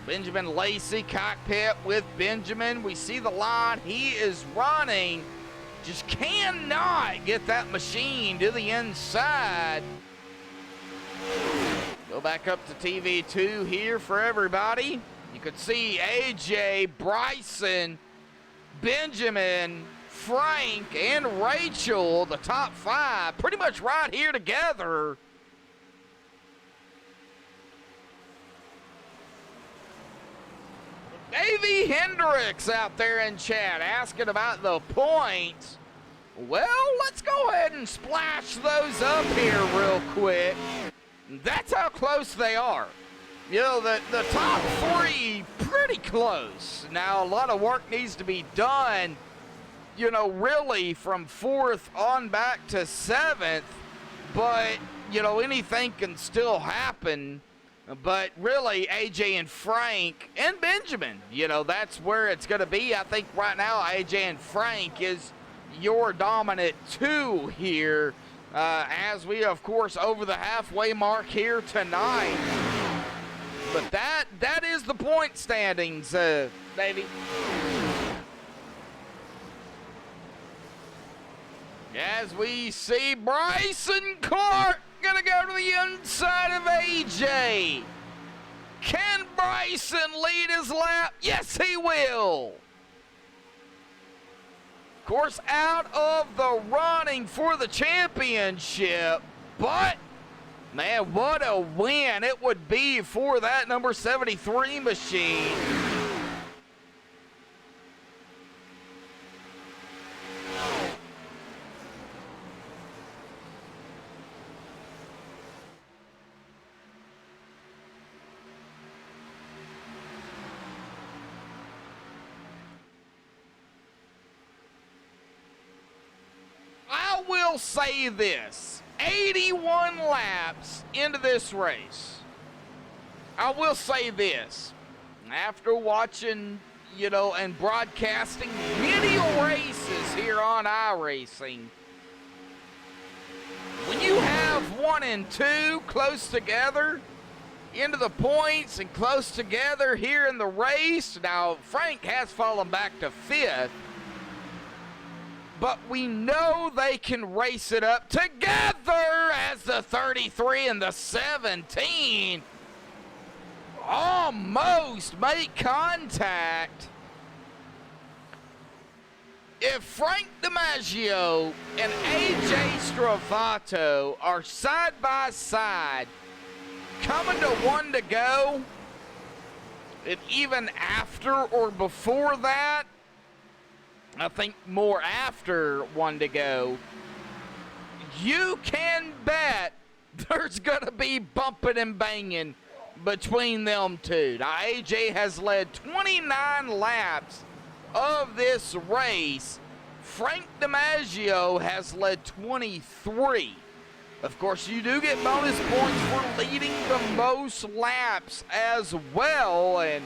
Benjamin Lacey, cockpit with Benjamin. We see the line he is running. Just cannot get that machine to the inside. Go back up to TV2 here for everybody. You could see AJ, Bryson, Benjamin, Frank, and Rachel, the top five, pretty much right here together. Davey Hendricks out there in chat asking about the points. Well, let's go ahead and splash those up here real quick. That's how close they are. You know, the top three, pretty close. Now, a lot of work needs to be done, you know, really from 4th on back to 7th. But, you know, anything can still happen. But really, AJ and Frank and Benjamin, you know, that's where it's going to be. I think right now, AJ and Frank is your dominant two here as we, of course, over the halfway mark here tonight. But that is the point standings, Davey. As we see Bryson Clark gonna go to the inside of AJ. Can Bryson lead his lap? Yes, he will. Of course, out of the running for the championship, but man, what a win it would be for that number 73 machine. I will say this, 81 laps into this race. I will say this, after watching, you know, and broadcasting many races here on iRacing, when you have 1 and 2 close together into the points and close together here in the race, now Frank has fallen back to 5th, but we know they can race it up together as the 33 and the 17 almost make contact. If Frank DiMaggio and AJ Stravato are side by side coming to 1 to go, and even after or before that, I think more after 1 to go, you can bet there's going to be bumping and banging between them two. Now, AJ has led 29 laps of this race. Frank DiMaggio has led 23. Of course, you do get bonus points for leading the most laps as well, and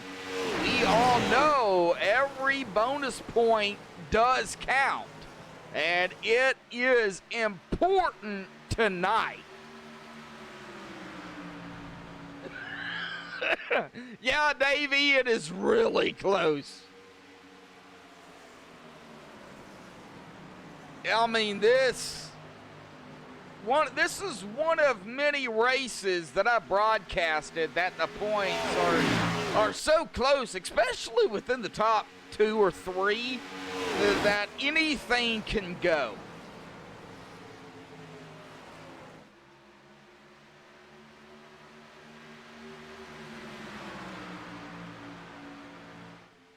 we all know every bonus point does count, and it is important tonight. Yeah, Davey, it is really close. I mean, this is one of many races that I broadcasted that the points are so close, especially within the top 2 or 3, that anything can go.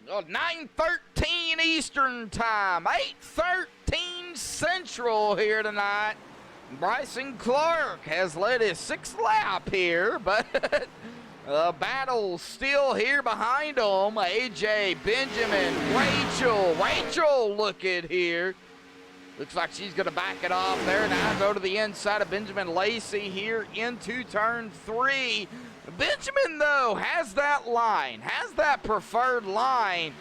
Oh, 9:13 Eastern Time, 8:13 Central here tonight. Bryson Clark has led his 6th lap here, but the battle's still here behind him. AJ, Benjamin, Rachel looking here. Looks like she's going to back it off there now. Go to the inside of Benjamin Lacey here into turn 3. Benjamin, though, has that line, has that preferred line.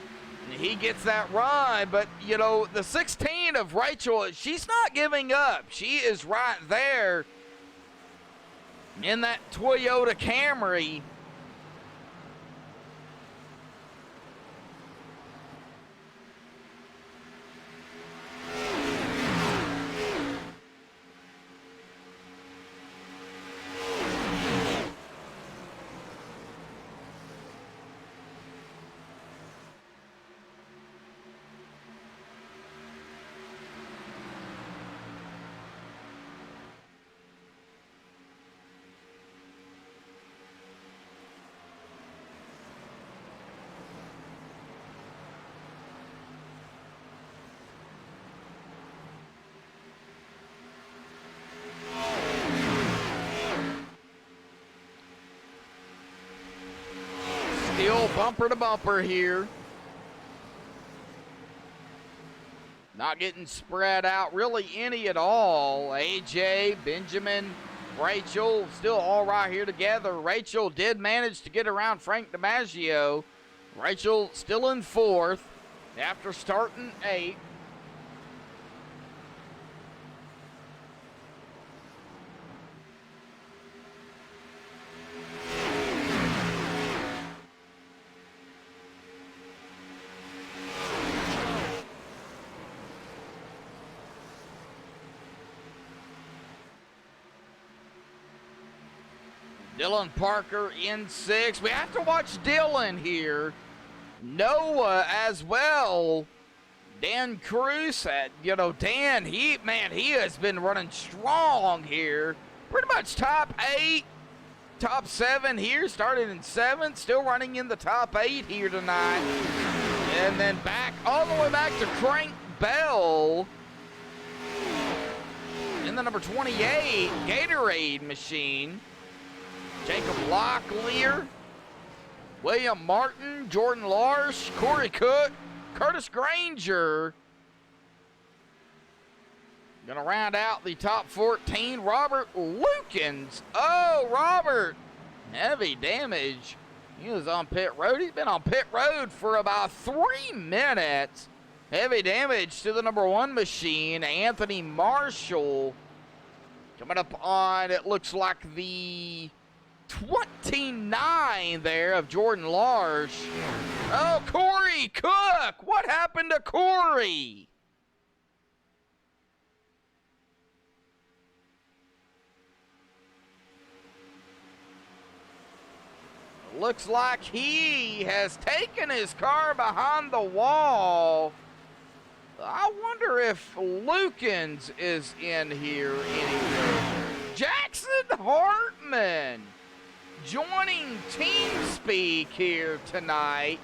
He gets that run, but, you know, the 16 of Rachel, she's not giving up. She is right there in that Toyota Camry. Still bumper to bumper here. Not getting spread out really any at all. AJ, Benjamin, Rachel still all right here together. Rachel did manage to get around Frank DiMaggio. Rachel still in 4th after starting 8th. Dylan Parker in 6. We have to watch Dylan here. Noah as well. Dan Cruz, Dan, he has been running strong here. Pretty much top 8, top 7 here. Started in 7th, still running in the top 8 here tonight. And then back, all the way back to Frank Bell in the number 28 Gatorade machine. Jacob Locklear, William Martin, Jordan Larsh, Corey Cook, Curtis Granger. Gonna round out the top 14, Robert Lukens. Oh, Robert, heavy damage. He was on pit road. He's been on pit road for about 3 minutes. Heavy damage to the number 1 machine, Anthony Marshall. Coming up on, it looks like the 29 there of Jordan Larsh. Oh, Corey Cook! What happened to Corey? Looks like he has taken his car behind the wall. I wonder if Lukens is in here anywhere. Jackson Hartman joining TeamSpeak here tonight.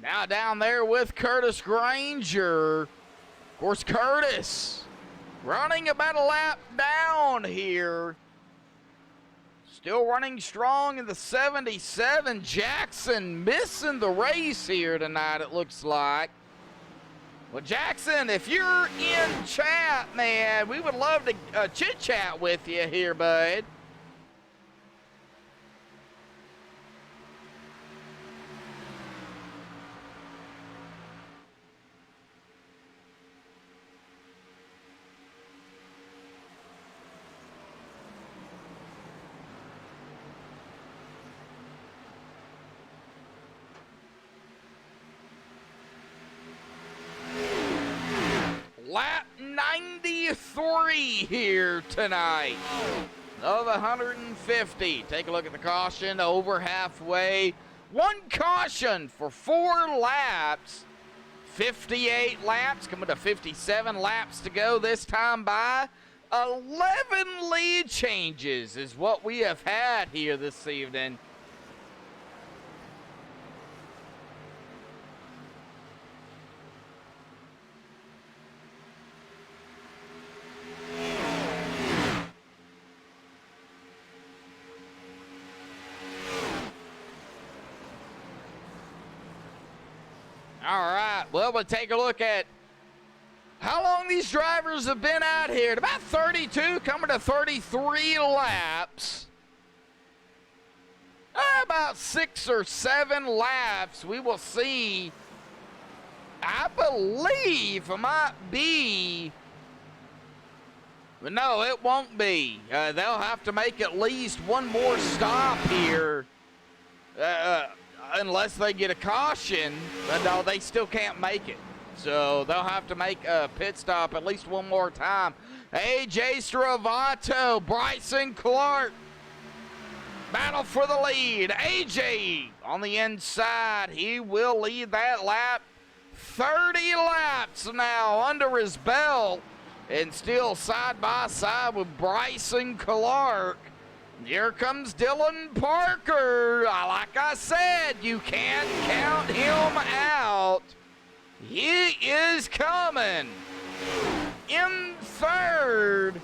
Now down there with Curtis Granger. Of course, Curtis running about a lap down here. Still running strong in the 77. Jackson missing the race here tonight, it looks like. Well, Jackson, if you're in chat, man, we would love to chit-chat with you here, bud. Lap 93 here tonight of 150. Take a look at the caution, over halfway. One caution for 4 laps. 58 laps, coming to 57 laps to go this time by. 11 lead changes is what we have had here this evening. All right, well, we'll take a look at how long these drivers have been out here. About 32, coming to 33 laps. About 6 or 7 laps, we will see. I believe it might be, but no, it won't be. They'll have to make at least one more stop here. Unless they get a caution, but no, they still can't make it. So they'll have to make a pit stop at least one more time. AJ Stravato, Bryson Clark, battle for the lead. AJ on the inside, he will lead that lap. 30 laps now under his belt, and still side by side with Bryson Clark. Here comes Dylan Parker. Like I said, you can't count him out. He is coming in third.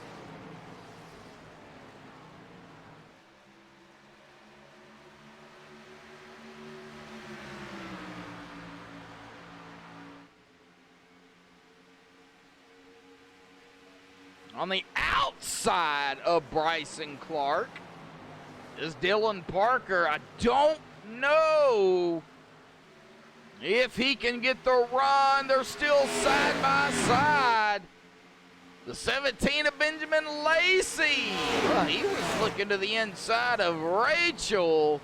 On the outside of Bryson Clark is Dylan Parker. I don't know if he can get the run. They're still side by side. The 17 of Benjamin Lacey. Well, he was looking to the inside of Rachel.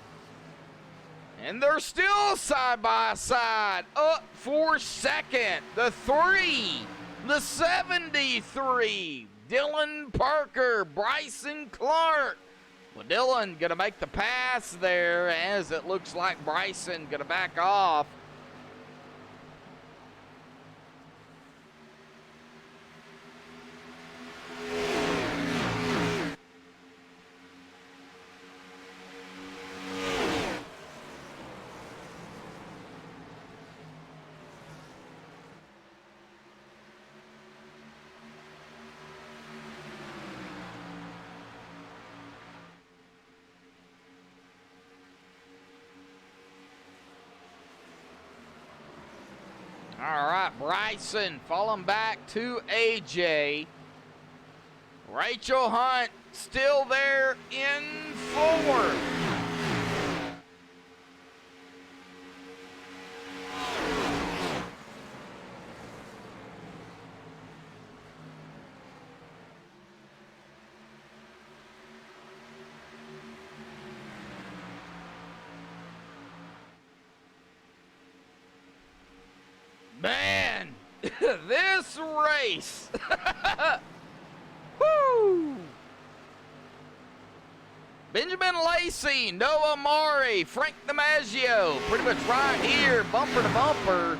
And they're still side by side. Up for second. The 3. The 73. Dylan Parker. Bryson Clark. Well, Dylan going to make the pass there, as it looks like Bryson going to back off. All right, Bryson falling back to AJ. Rachel Hunt still there in fourth. Man, this race. Woo! Benjamin Lacey, Noah Maury, Frank DiMaggio, pretty much right here, bumper to bumper.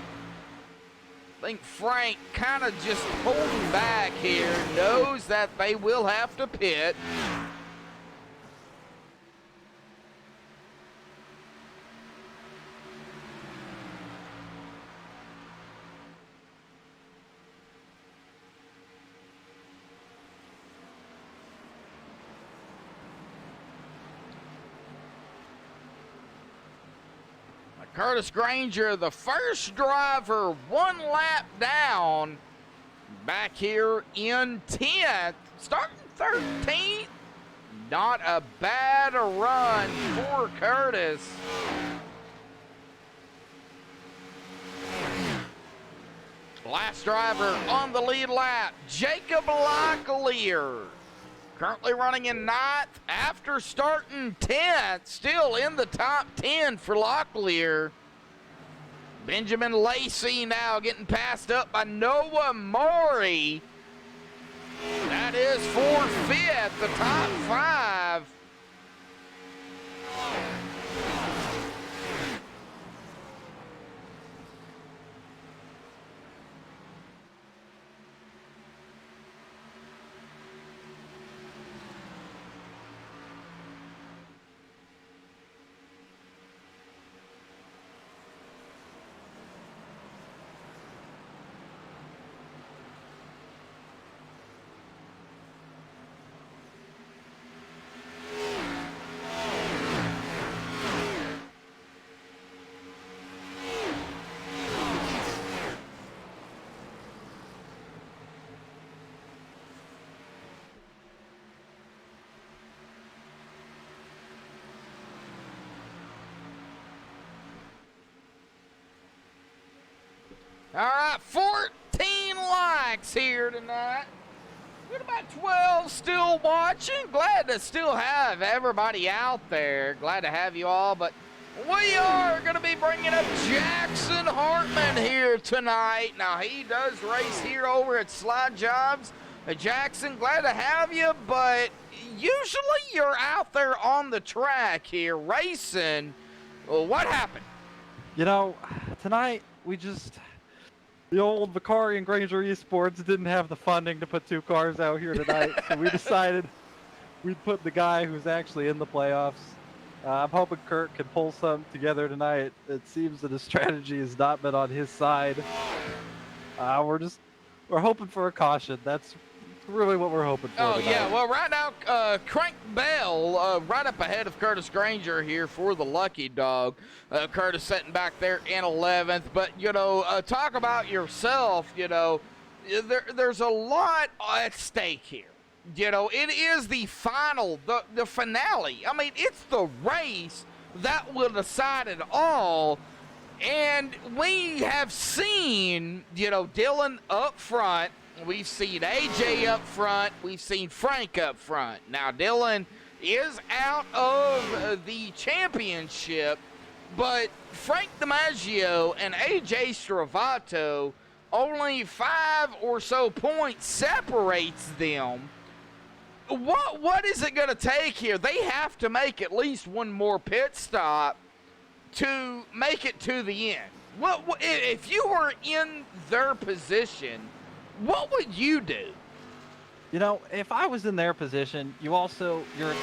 I think Frank kind of just holding back here, knows that they will have to pit. Curtis Granger, the first driver, 1 lap down, back here in 10th, starting 13th. Not a bad run for Curtis. Last driver on the lead lap, Jacob Locklear. Currently running in 9th after starting 10th. Still in the top 10 for Locklear. Benjamin Lacey now getting passed up by Noah Maury. That is for 5th, the top 5. All right, 14 likes here tonight. Got about 12 still watching. Glad to still have everybody out there. Glad to have you all, but we are going to be bringing up Jackson Hartman here tonight. Now, he does race here over at Slide Jobs. Jackson, glad to have you, but usually you're out there on the track here racing. Well, what happened? You know, tonight the old Vicari and Granger Esports didn't have the funding to put 2 cars out here tonight, so we decided we'd put the guy who's actually in the playoffs. I'm hoping Kurt can pull something together tonight. It seems that his strategy has not been on his side. We're hoping for a caution. That's really what we're hoping for tonight. Yeah, well, right now, Crank Bell right up ahead of Curtis Granger here for the Lucky Dog. Curtis sitting back there in 11th. But, you know, talk about yourself, you know, there's a lot at stake here. You know, it is the final, the finale. I mean, it's the race that will decide it all. And we have seen, you know, Dylan up front. We've seen AJ up front. We've seen Frank up front. Now, Dylan is out of the championship, but Frank DiMaggio and AJ Stravato, only 5 or so points separates them. What is it going to take here? They have to make at least one more pit stop to make it to the end. What if you were in their position? What would you do? You know, if I was in their position, you're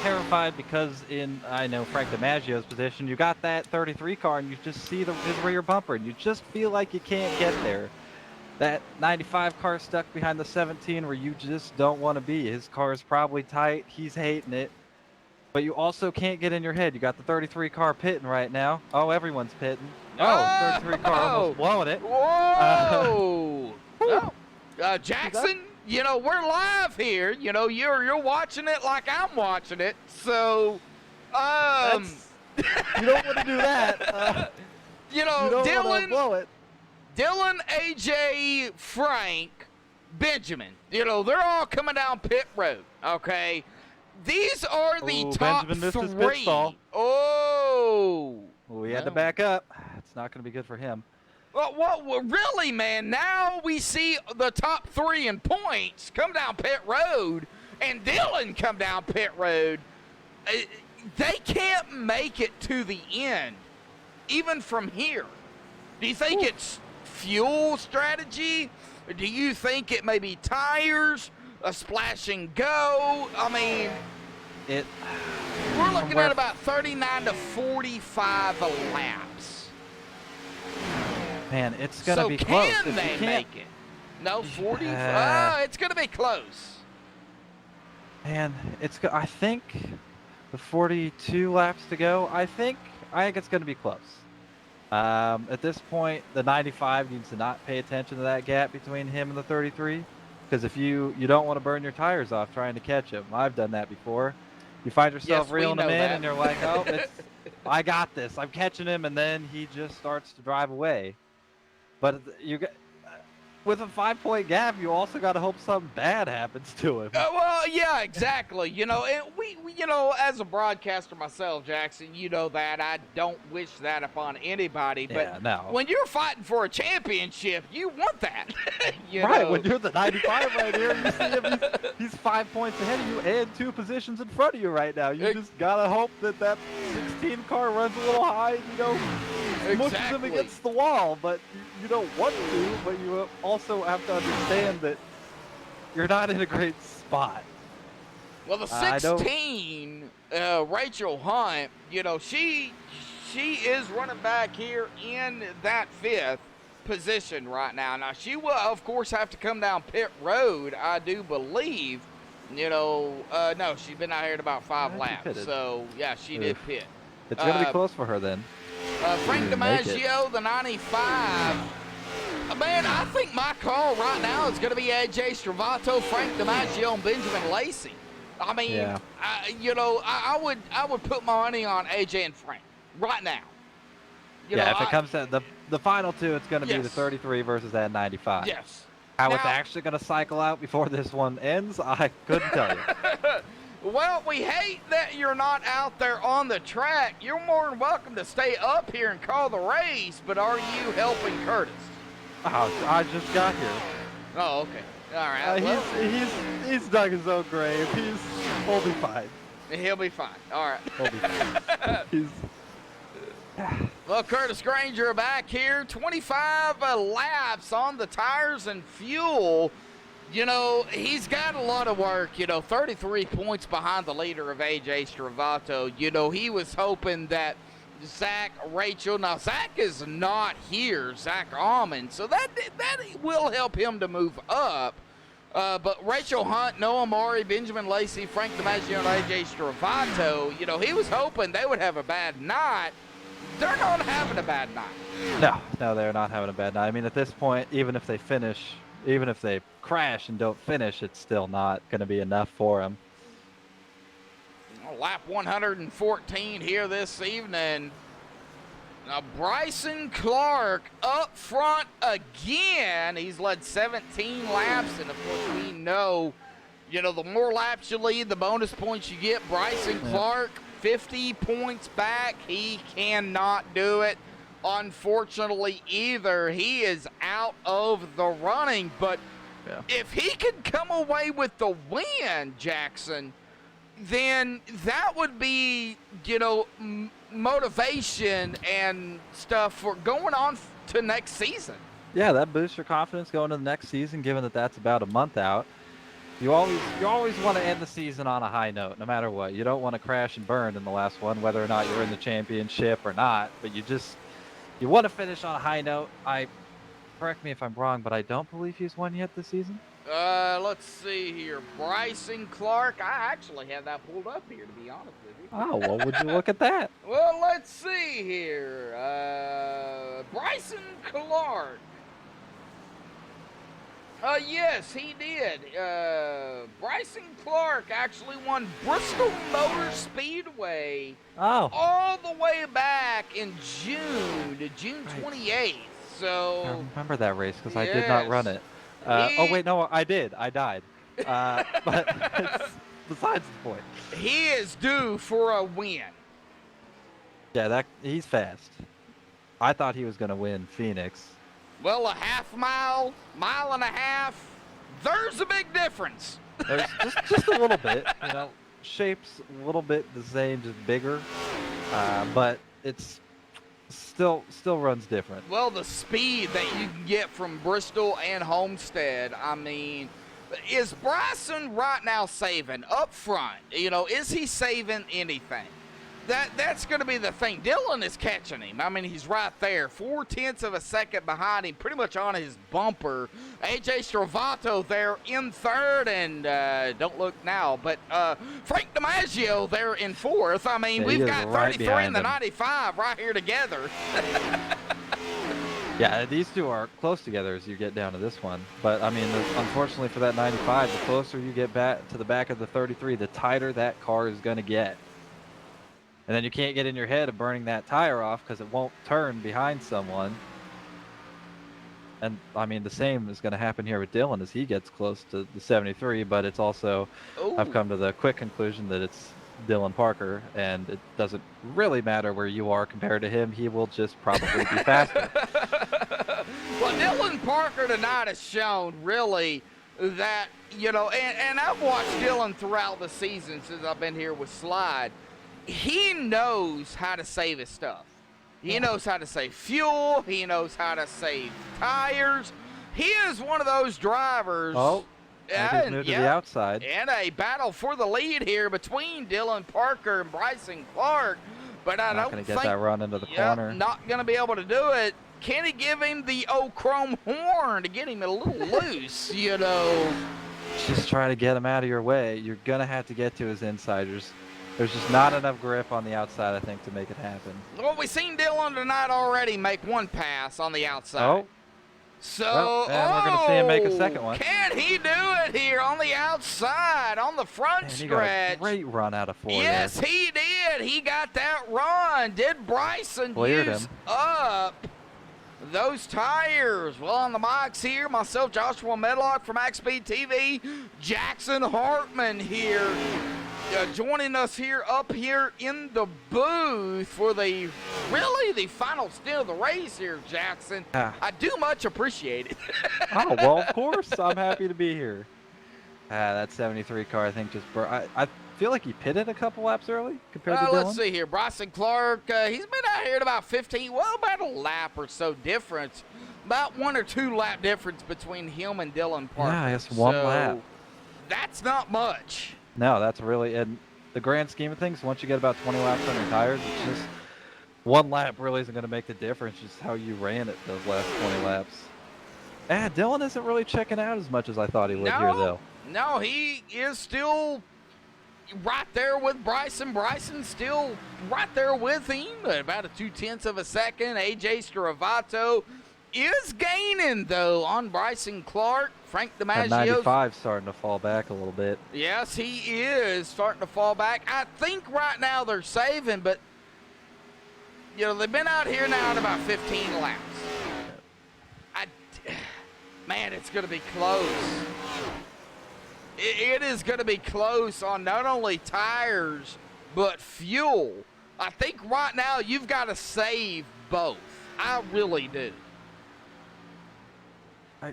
terrified because I know Frank DiMaggio's position, you got that 33 car and you just see his rear bumper and you just feel like you can't get there. That 95 car stuck behind the 17 where you just don't want to be. His car is probably tight. He's hating it. But you also can't get in your head. You got the 33 car pitting right now. Oh, everyone's pitting. Oh, 33 car almost blowing it. Whoa! Jackson, you know, we're live here. You know, you're watching it like I'm watching it. So, you don't want to do that. you know, you don't want to blow it. Dylan, AJ, Frank, Benjamin, you know, they're all coming down pit road, okay? These are the top Benjamin missed 3. his pit stall. We had to back up. It's not going to be good for him. Well, really, man, now we see the top 3 in points come down pit road, and Dylan come down pit road. They can't make it to the end, even from here. Do you think it's fuel strategy? Do you think it may be tires, a splash and go? I mean, we're looking at about 39 to 45 laps. Man, it's going to be close. So can they make it? No, 40? It's going to be close. Man, I think the 42 laps to go, I think it's going to be close. At this point, the 95 needs to not pay attention to that gap between him and the 33, because if you don't want to burn your tires off trying to catch him. I've done that before. You find yourself Yes, we reeling him know in, that. and you're like, oh, I got this. I'm catching him, and then he just starts to drive away. But with a 5-point gap, you also got to hope something bad happens to him. Well, yeah, exactly. You know, and we, you know, as a broadcaster myself, Jackson, you know that I don't wish that upon anybody. But Yeah, no. when you're fighting for a championship, you want that. You Right, know? when you're the 95 right here, you see him, he's 5 points ahead of you and 2 positions in front of you right now. You just gotta hope that 16 car runs a little high, mushes him against the wall. But you don't want to, but you also have to understand that you're not in a great spot. Well, the I don't- 16, Rachel Hunt, you know, she is running back here in that 5th position right now. Now, she will, of course, have to come down pit road, I do believe. You know, no, she's been out here at about 5 Yeah, she laps. pitted. So, yeah, she did Oof. pit. It's gonna be close for her then. Frank didn't make it. DiMaggio, the 95. Man, I think my call right now is going to be AJ Stravato, Frank DiMaggio, and Benjamin Lacey. I mean, Yeah. I would put my money on AJ and Frank right now. If it comes to the final two, it's gonna be the Yes. 33 versus that 95. Yes. How it's Now- actually gonna cycle out before this one ends, I couldn't tell you. Well, we hate that you're not out there on the track. You're more than welcome to stay up here and call the race, but are you helping Curtis? Oh, I just got here. Oh, okay. All right. Well, He's dug his own grave. He'll be fine. he'll be fine. All right. He'll be fine. He's Well, Curtis Granger back here. 25 laps on the tires and fuel. You know, he's got a lot of work. 33 points behind the leader of AJ Stravato. He was hoping that Zach, Rachel. Now, Zach is not here, Zach Almond. So that will help him to move up. But Rachel Hunt, Noah Maury, Benjamin Lacey, Frank DiMaggio, and AJ Stravato, he was hoping they would have a bad night. They're not having a bad night. no, they're not having a bad night. I mean, at this point, even if they crash and don't finish, it's still not going to be enough for them. Lap 114 here this evening. Now, Bryson Clark up front again. He's led 17 laps, and of course we know, the more laps you lead, the bonus points you get. Bryson Clark, 50 points back. He cannot do it, unfortunately, either. He is out of the running, but if he could come away with the win, Jackson, then that would be, motivation and stuff for going on to next season. Yeah, that boosts your confidence going to the next season, given that that's about a month out. You always want to end the season on a high note, no matter what. You don't want to crash and burn in the last one, whether or not you're in the championship or not. But you want to finish on a high note. Correct me if I'm wrong, but I don't believe he's won yet this season. Let's see here. Bryson Clark. I actually have that pulled up here, to be honest with you. Oh, well, would you look at that? Well, let's see here. Bryson Clark. Yes, he did. Bryson Clark actually won Bristol Motor Speedway Oh, all the way back in June 28th. I So, remember that race because I did not run Yes. it. Oh, wait, no, I did. I died. But it's besides the point. he is due for a win. Yeah, he's fast. I thought he was going to win Phoenix. Well, a half mile, mile and a half, there's a big difference. There's just a little bit, shape's a little bit the same, just bigger, but it's still runs different. Well, the speed that you can get from Bristol and Homestead, I mean, is Bryson right now saving up front? Is he saving anything? That's going to be the thing. Dylan is catching him. I mean, he's right there, 0.4 of a second behind him, pretty much on his bumper. AJ Stravato there in third, and don't look now, but Frank DiMaggio there in fourth. I mean, Yeah, he we've is got right 33 behind and the him. 95 right here together. Yeah, these two are close together as you get down to this one. But, I mean, unfortunately for that 95, the closer you get back to the back of the 33, the tighter that car is going to get. And then you can't get in your head of burning that tire off because it won't turn behind someone. And, I mean, the same is going to happen here with Dylan as he gets close to the 73, but it's also, I've come to the quick conclusion that it's Dylan Parker, and it doesn't really matter where you are compared to him. He will just probably be faster. Well, Dylan Parker tonight has shown really that, you know, and I've watched Dylan throughout the season since I've been here with Slide. He knows how to save his stuff. He knows how to save fuel. He knows how to save tires. He is one of those drivers. Oh, just moved to the outside. And a battle for the lead here between Dylan Parker and Bryson Clark. But I don't think get that run into the corner. Not going to be able to do it. Can he give him the old chrome horn to get him a little loose, you know? Just try to get him out of your way. You're going to have to get to his insiders. There's just not enough grip on the outside, I think, to make it happen. Well, we've seen Dylan tonight already make one pass on the outside. Oh. So, and we're going to see him make a second one. Can he do it here on the outside, on the front He got a stretch? great run out of 4 Yes, there. he did. He got that run. Did Bryson Cleared use him. up those tires? Well, on the mics here, myself, Joshua Medlock from MaxSpeedTV, Jackson Hartman here, joining us here up here in the booth for the final stint of the race here, Jackson. I do much appreciate it. Oh, well, of course. I'm happy to be here. That 73 car, I think, just I feel like he pitted a couple laps early compared to Dylan. Let's see here. Bryson Clark, he's been out here at about 15, about a lap or so difference. About 1 or 2 lap difference between him and Dylan Parker. Yeah, I guess one lap. That's not much. No, that's really, in the grand scheme of things, once you get about 20 laps on your tires, it's just one lap really isn't going to make the difference, just how you ran it those last 20 laps. Dylan isn't really checking out as much as I thought he would here, though. No, he is still right there with Bryson. Bryson still right there with him at about a 0.2 of a second. AJ Stravato is gaining, though, on Bryson Clark. Frank DiMaggio. 95 starting to fall back a little bit. Yes, he is starting to fall back. I think right now they're saving, but, you know, they've been out here now at about 15 laps. Man, it's going to be close. It is going to be close on not only tires, but fuel. I think right now you've got to save both. I really do.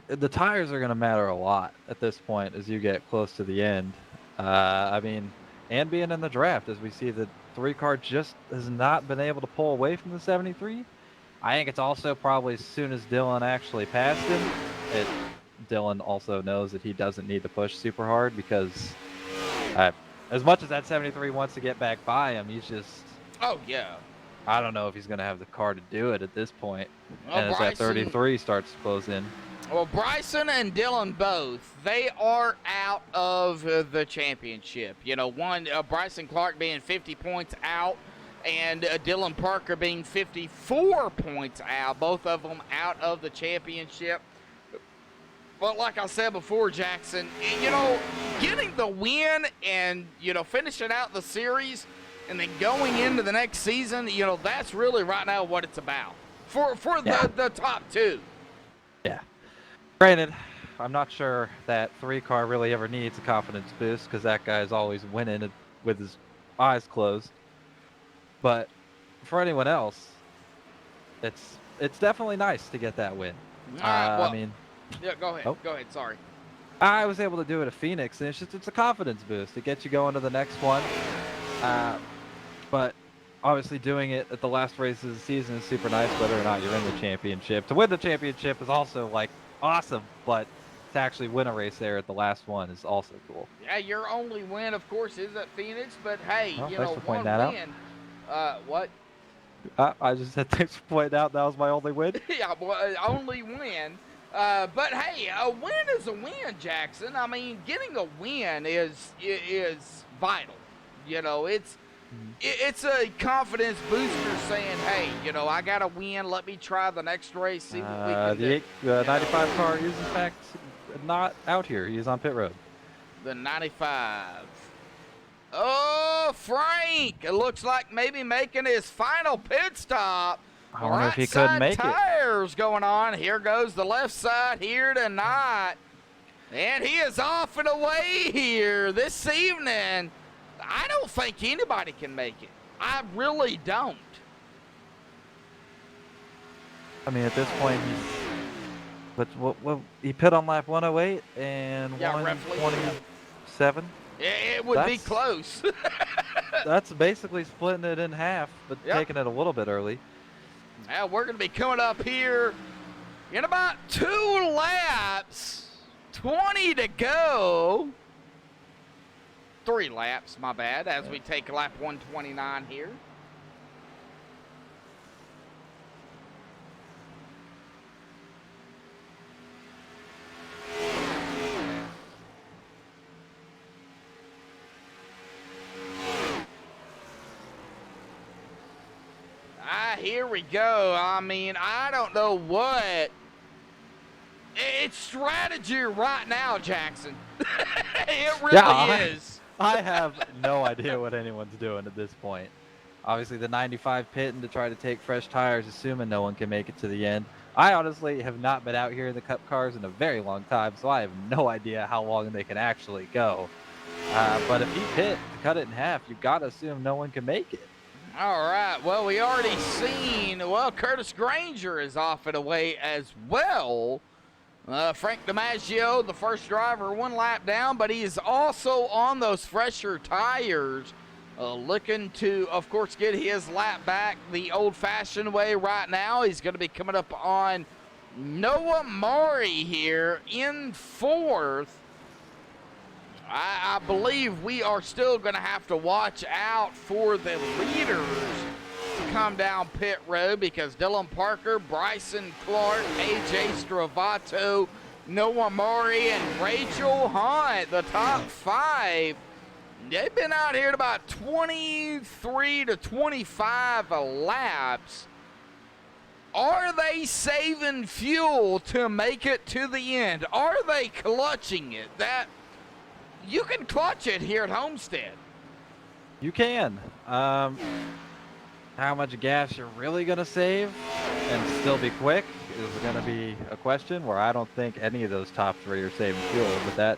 The tires are going to matter a lot at this point as you get close to the end. I mean, and being in the draft, as we see the 3 car just has not been able to pull away from the 73. I think it's also probably as soon as Dylan actually passed him, Dylan also knows that he doesn't need to push super hard because as much as that 73 wants to get back by him, he's just... Oh, yeah. I don't know if he's going to have the car to do it at this point. Well, and as that 33 starts to close in. Well, Bryson and Dylan both, they are out of the championship. You know, Bryson Clark being 50 points out and Dylan Parker being 54 points out. Both of them out of the championship. But like I said before, Jackson, you know, getting the win and, you know, finishing out the series and then going into the next season, you know, that's really right now what it's about for the top 2. Yeah. Granted, I'm not sure that 3 car really ever needs a confidence boost because that guy's always winning with his eyes closed. But for anyone else, it's definitely nice to get that win. All right, well, I mean, yeah, go ahead. Oh. Go ahead. Sorry. I was able to do it at Phoenix, and it's a confidence boost. It gets you going to the next one. But obviously doing it at the last race of the season is super nice, whether or not you're in the championship. To win the championship is also, like, awesome, but to actually win a race there at the last one is also cool. Yeah, your only win, of course, is at Phoenix, but hey, well, you thanks know, for pointing one that win. What? I just said thanks for pointing out that was my only win. Yeah, well, only win. But hey, a win is a win, Jackson. I mean, getting a win is vital. You know, it's it's a confidence booster saying, hey, you know, I got to win. Let me try the next race, see what we can do. The 95 car is, in fact, not out here. He is on pit road. The 95. Oh, Frank! It looks like maybe making his final pit stop. I wonder if he could make it. Tires going on. Here goes the left side here tonight. And he is off and away here this evening. I don't think anybody can make it. I really don't. I mean, at this point, what he pit on lap 108 and 127. It would be close. That's basically splitting it in half, but taking it a little bit early. Now we're going to be coming up here in about 2 laps. 20 to go. 3 laps, my bad, as we take lap 129 here. Here we go. I mean, I don't know what. It's strategy right now, Jackson. It really is. I have no idea what anyone's doing at this point. Obviously, the 95 pitting to try to take fresh tires, assuming no one can make it to the end. I honestly have not been out here in the Cup cars in a very long time, so I have no idea how long they can actually go. But if he pit to cut it in half, you've got to assume no one can make it. All right. Well, we already seen, well, Curtis Granger is off and away as well. Frank DiMaggio, the first driver, 1 lap down, but he is also on those fresher tires, looking to, of course, get his lap back the old-fashioned way right now. He's going to be coming up on Noah Murray here in 4th. I believe we are still going to have to watch out for the leaders to come down pit road because Dylan Parker, Bryson Clark, AJ Stravato, Noah Murray, and Rachel Hunt, the top 5. They've been out here at about 23 to 25 laps. Are they saving fuel to make it to the end? Are they clutching it? That you can clutch it here at Homestead. You can. How much gas you're really going to save and still be quick is going to be a question where I don't think any of those top 3 are saving fuel. But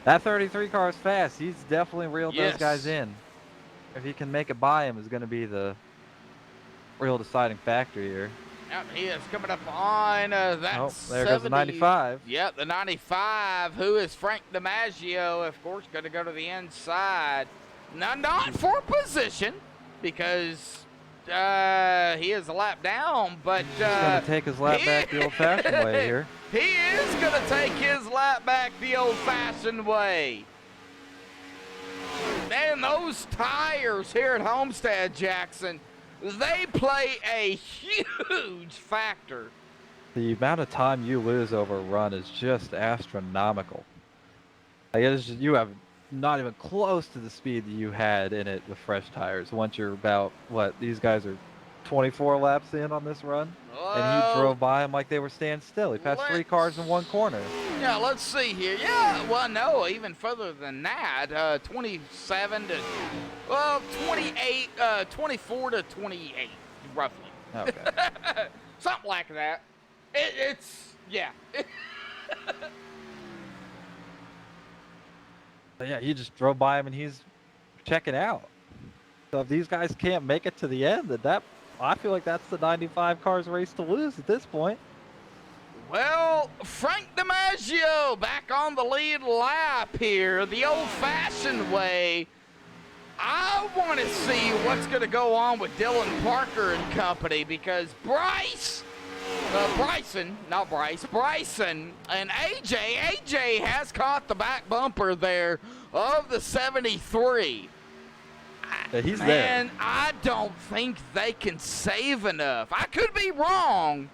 that 33 car is fast. He's definitely reeled those guys in. If he can make it by him is going to be the real deciding factor here. Yep, he is coming up on that. Oh, there goes the 95. Yep, the 95, who is Frank DiMaggio, of course, going to go to the inside. Now, not for position, because he is a lap down, but he's going to take his lap back the old-fashioned way here. He is going to take his lap back the old-fashioned way. And those tires here at Homestead, Jackson, they play a huge factor. The amount of time you lose over a run is just astronomical. Like it is just, you have not even close to the speed that you had in it with fresh tires. Once you're about, what, these guys are 24 laps in on this run? And he drove by them like they were standing still. He passed 3 cars in 1 corner. Yeah, let's see here. Yeah, well, no, even further than that. 27 to, well, 28, 24 to 28, roughly. Okay. Something like that. It's, yeah. But yeah, he just drove by him and he's checking out. So if these guys can't make it to the end, that I feel like that's the 95 cars race to lose at this point. Well, Frank DiMaggio back on the lead lap here, the old-fashioned way. I want to see what's going to go on with Dylan Parker and company because Bryson and AJ has caught the back bumper there of the 73. Yeah, he's there. And I don't think they can save enough. I could be wrong,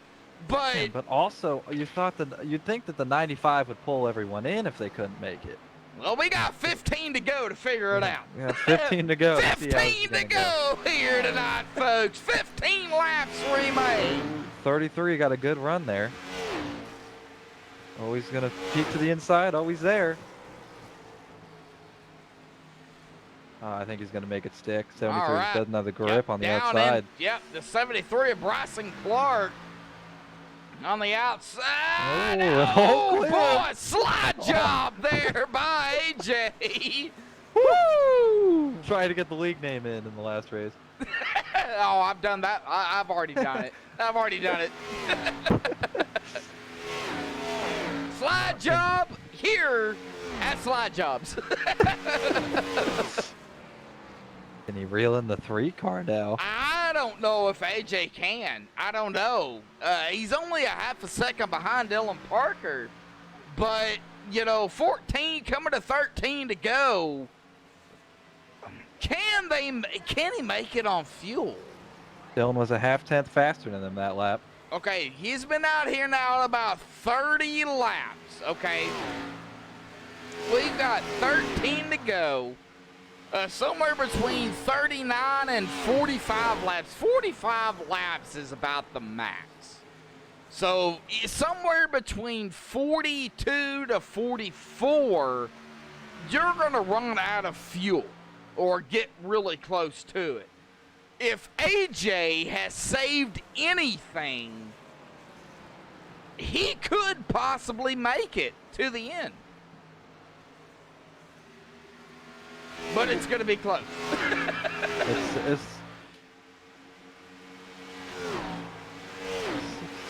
but... Yeah, but also, you'd think that the 95 would pull everyone in if they couldn't make it. Well, we got 15 to go to figure it out. We got 15 to go. to see how this is 15 to gonna go here tonight, folks. 15 laps remain. 33 got a good run there. Always gonna peek to the inside, always there. I think he's gonna make it stick. 73 All right. doesn't have the grip on the Down outside. Yep, the 73 of Bryson Clark on the outside. Oh, clear. Boy, slide job there by AJ. Woo! Trying to get the league name in the last race. Oh, I've done that. I've already done it. I've already done it. Slide job here at Slide Jobs. Can he reel in the 3 car now? I don't know if AJ can. I don't know. He's only a half a second behind Dylan Parker. But, you know, 14 coming to 13 to go. Can he make it on fuel? Dylan was a half-tenth faster than him that lap. Okay, he's been out here now about 30 laps, okay? We've got 13 to go. Somewhere between 39 and 45 laps. 45 laps is about the max. So somewhere between 42 to 44, you're going to run out of fuel or get really close to it. If AJ has saved anything, he could possibly make it to the end. But it's going to be close. It's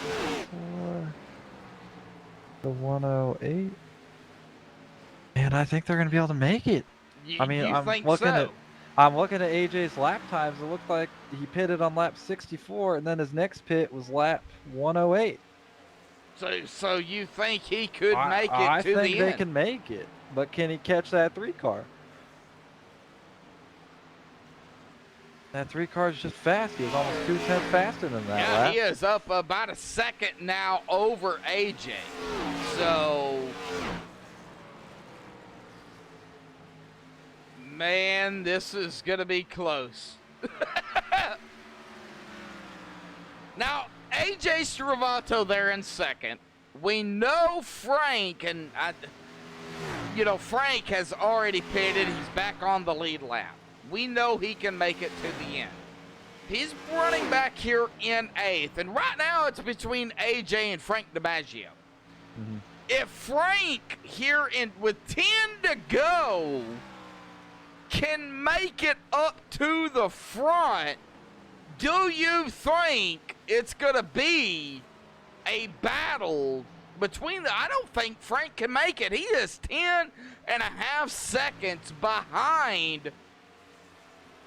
64 to 108. Man, I think they're going to be able to make it. I mean, I'm looking at AJ's lap times. It looked like he pitted on lap 64, and then his next pit was lap 108. So you think he could make it I to the end? think they can make it, but can he catch that 3 car? That 3 car is just fast. He was almost 2/10 faster than that Yeah, lap. he is up about a second now over AJ. So, man, this is going to be close. Now, AJ Stravato there in second. We know Frank, and Frank has already pitted. He's back on the lead lap. We know he can make it to the end. He's running back here in 8th, and right now it's between AJ and Frank DiMaggio. Mm-hmm. If Frank here with 10 to go can make it up to the front, do you think it's going to be a battle between I don't think Frank can make it. He is 10 and a half seconds behind,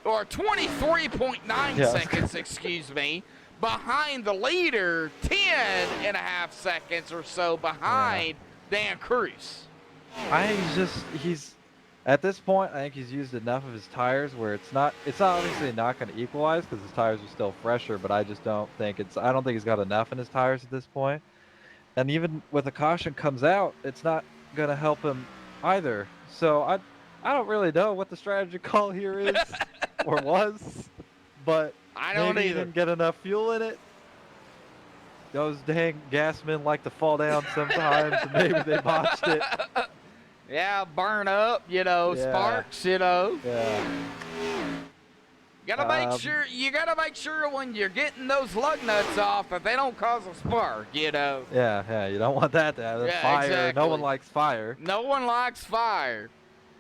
or 23.9 seconds, excuse me, behind the leader, 10 and a half seconds or so behind Dan Cruz. I think he's at this point, I think he's used enough of his tires where it's obviously not going to equalize because his tires are still fresher, but I just don't think I don't think he's got enough in his tires at this point. And even with a caution comes out, it's not going to help him either. So I don't really know what the strategy call here is or was, but I don't maybe he either. didn't get enough fuel in it. Those dang gasmen like to fall down sometimes, and maybe they botched it. Yeah, burn up, sparks, Yeah. You gotta make sure when you're getting those lug nuts off that they don't cause a spark, Yeah, you don't want that to happen. Yeah, Fire, exactly. no one likes fire. No one likes fire,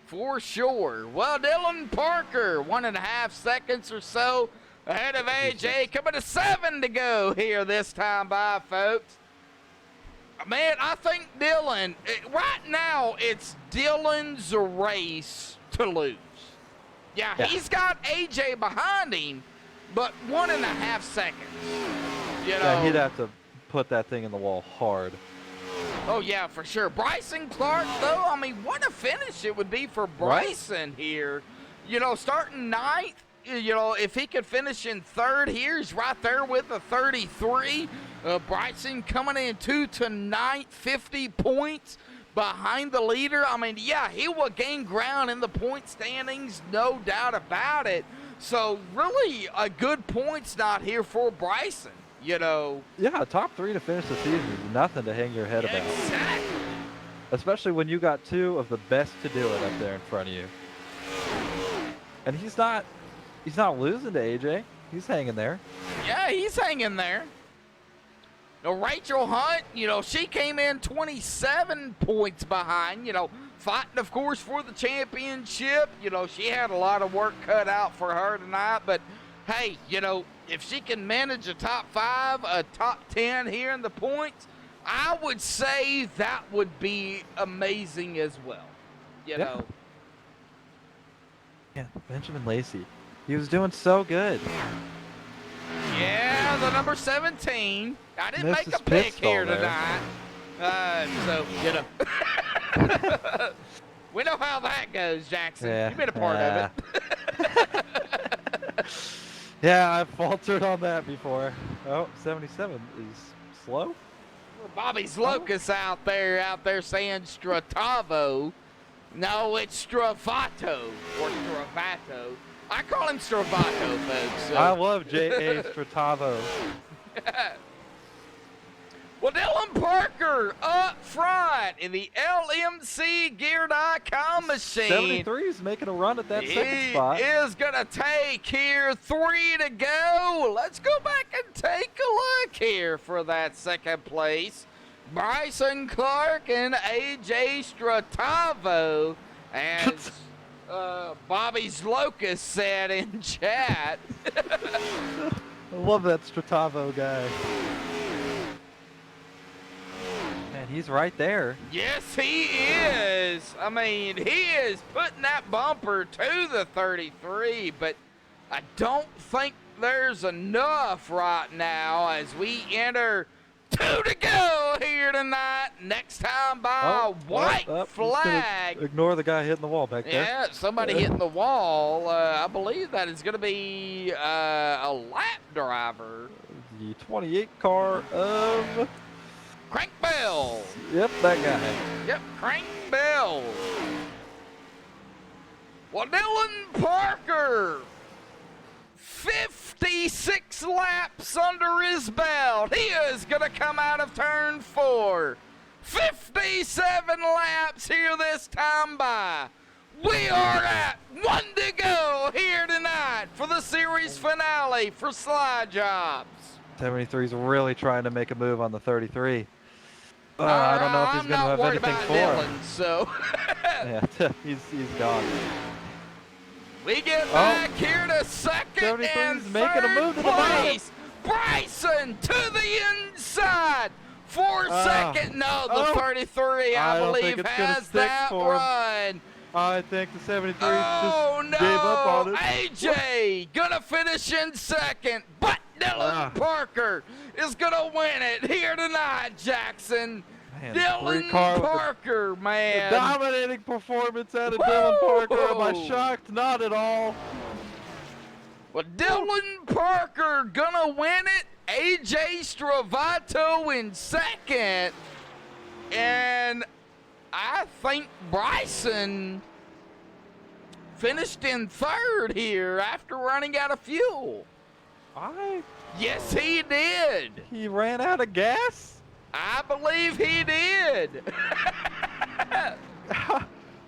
for sure. Well, Dylan Parker, 1.5 seconds or so ahead of AJ, coming to 7 to go here this time by, folks. Man, I think Dylan, right now, it's Dylan's race to lose. Yeah, he's got AJ behind him, but 1.5 seconds. Yeah, he'd have to put that thing in the wall hard. Oh, yeah, for sure. Bryson Clark, though, I mean, what a finish it would be for Bryson here. Starting 9th, if he could finish in 3rd here, he's right there with a 33. Bryson coming in 2 to 9th, 50 points behind the leader, I mean, yeah, he will gain ground in the point standings, no doubt about it. So really a good points not here for Bryson, you know. Yeah, top 3 to finish the season is nothing to hang your head about. Exactly. Especially when you got 2 of the best to do it up there in front of you. And he's not losing to AJ. He's hanging there. Yeah, he's hanging there. Now, Rachel Hunt, you know, she came in 27 points behind, you know, fighting, of course, for the championship. You know, she had a lot of work cut out for her tonight. But, hey, you know, if she can manage a top 5, a top 10 here in the points, I would say that would be amazing as well, you know. Yeah, Benjamin Lacey. He was doing so good. Yeah, the number 17. I didn't Missed make a his pick pit stall here there. tonight. So, you know. We know how that goes, Jackson. Yeah, You've been a part of it. Yeah, I've faltered on that before. Oh, 77 is slow? Bobby's Locust out there saying Stratavo. No, it's Stravato or Stravato. I call him Stravato, folks. So. I love J.A. Stratavo. Well, Dylan Parker up front in the LMC Geared Icon Machine. 73 is making a run at that second spot. He is going to take here 3 to go. Let's go back and take a look here for that second place. Bryson Clark and AJ Stratavo. As Bobby's Locust said in chat. I love that Stratavo guy. Man, he's right there. Yes, he is. I mean, he is putting that bumper to the 33, but I don't think there's enough right now as we enter 2 to go here tonight. Next time by white flag. Ignore the guy hitting the wall back there. Yeah, somebody hitting the wall. I believe that is going to be a lap driver. The 28 car of... Crank Bell. Yep, that guy. Yep, Crank Bell. Well, Dylan Parker, 56 laps under his belt. He is going to come out of turn 4. 57 laps here this time by. We are at 1 to go here tonight for the series finale for Slide Jobs. 73 is really trying to make a move on the 33. I don't know if he's going to have anything for him. Dylan, so yeah, he's gone. We get back here to second and making a move to the bottom. place. Bryson to the inside for second. No, the 33, I believe, has that run. I think the 73 Oh, just no. gave up on it. AJ gonna finish in second, but Dylan Parker is gonna win it here tonight, Jackson. Man, Dylan three-car with Parker, man. dominating performance out of Dylan Parker. Am I shocked? Not at all. Well, Dylan Parker gonna win it. AJ Stravato in second. And I think Bryson finished in third here after running out of fuel. Yes, he did. He ran out of gas? I believe he did.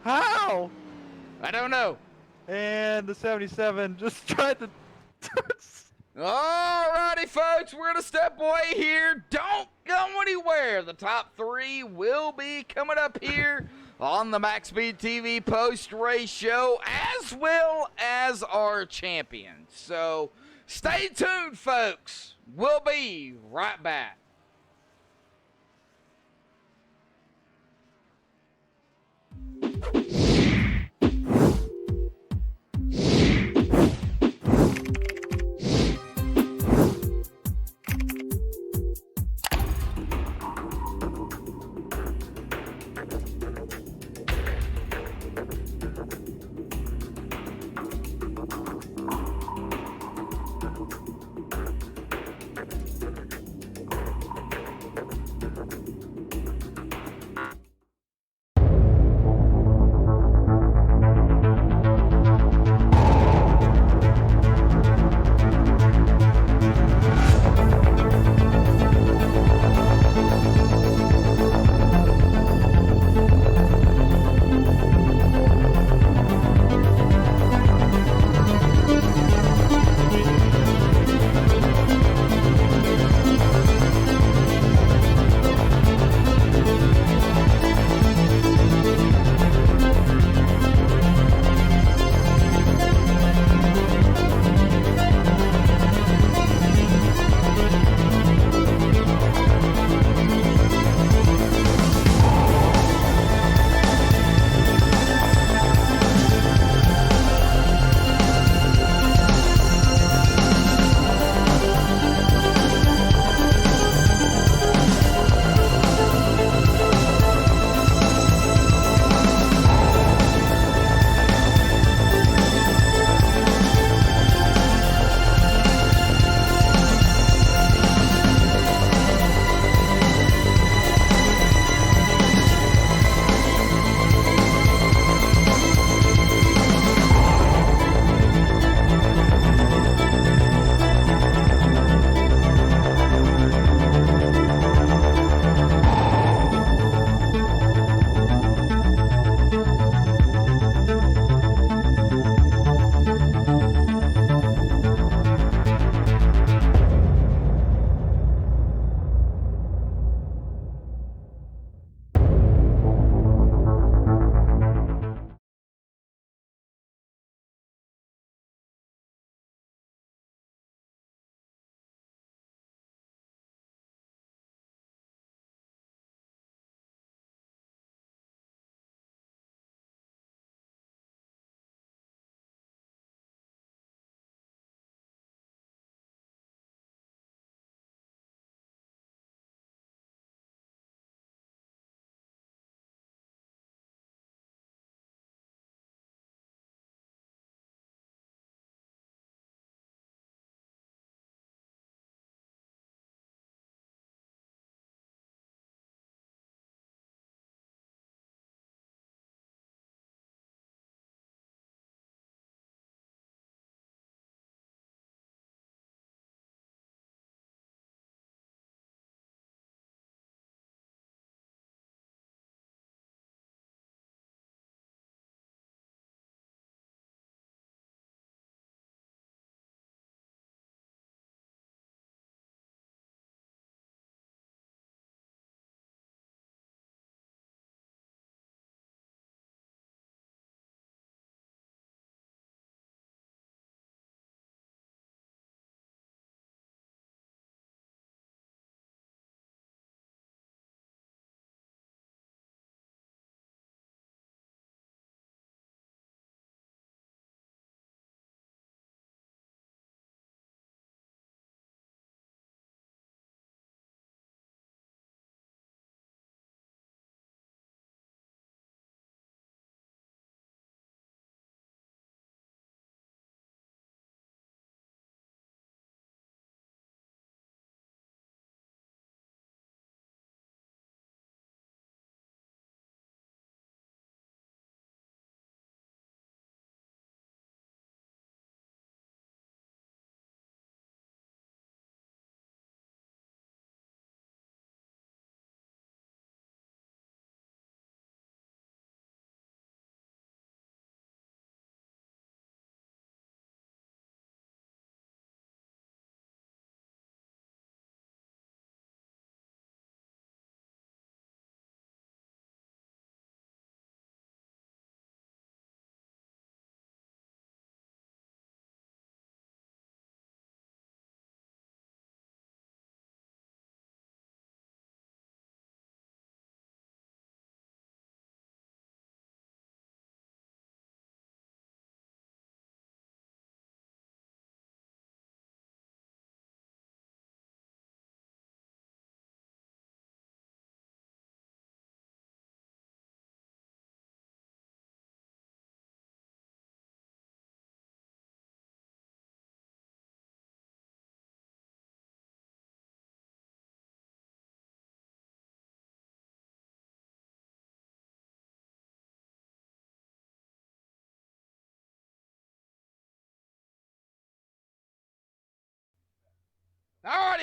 How? I don't know. And the 77 just tried to... Alrighty, folks, we're going to step away here. Don't go anywhere. The top 3 will be coming up here on the MaxSpeedTV post-race show, as well as our champions. So stay tuned, folks. We'll be right back.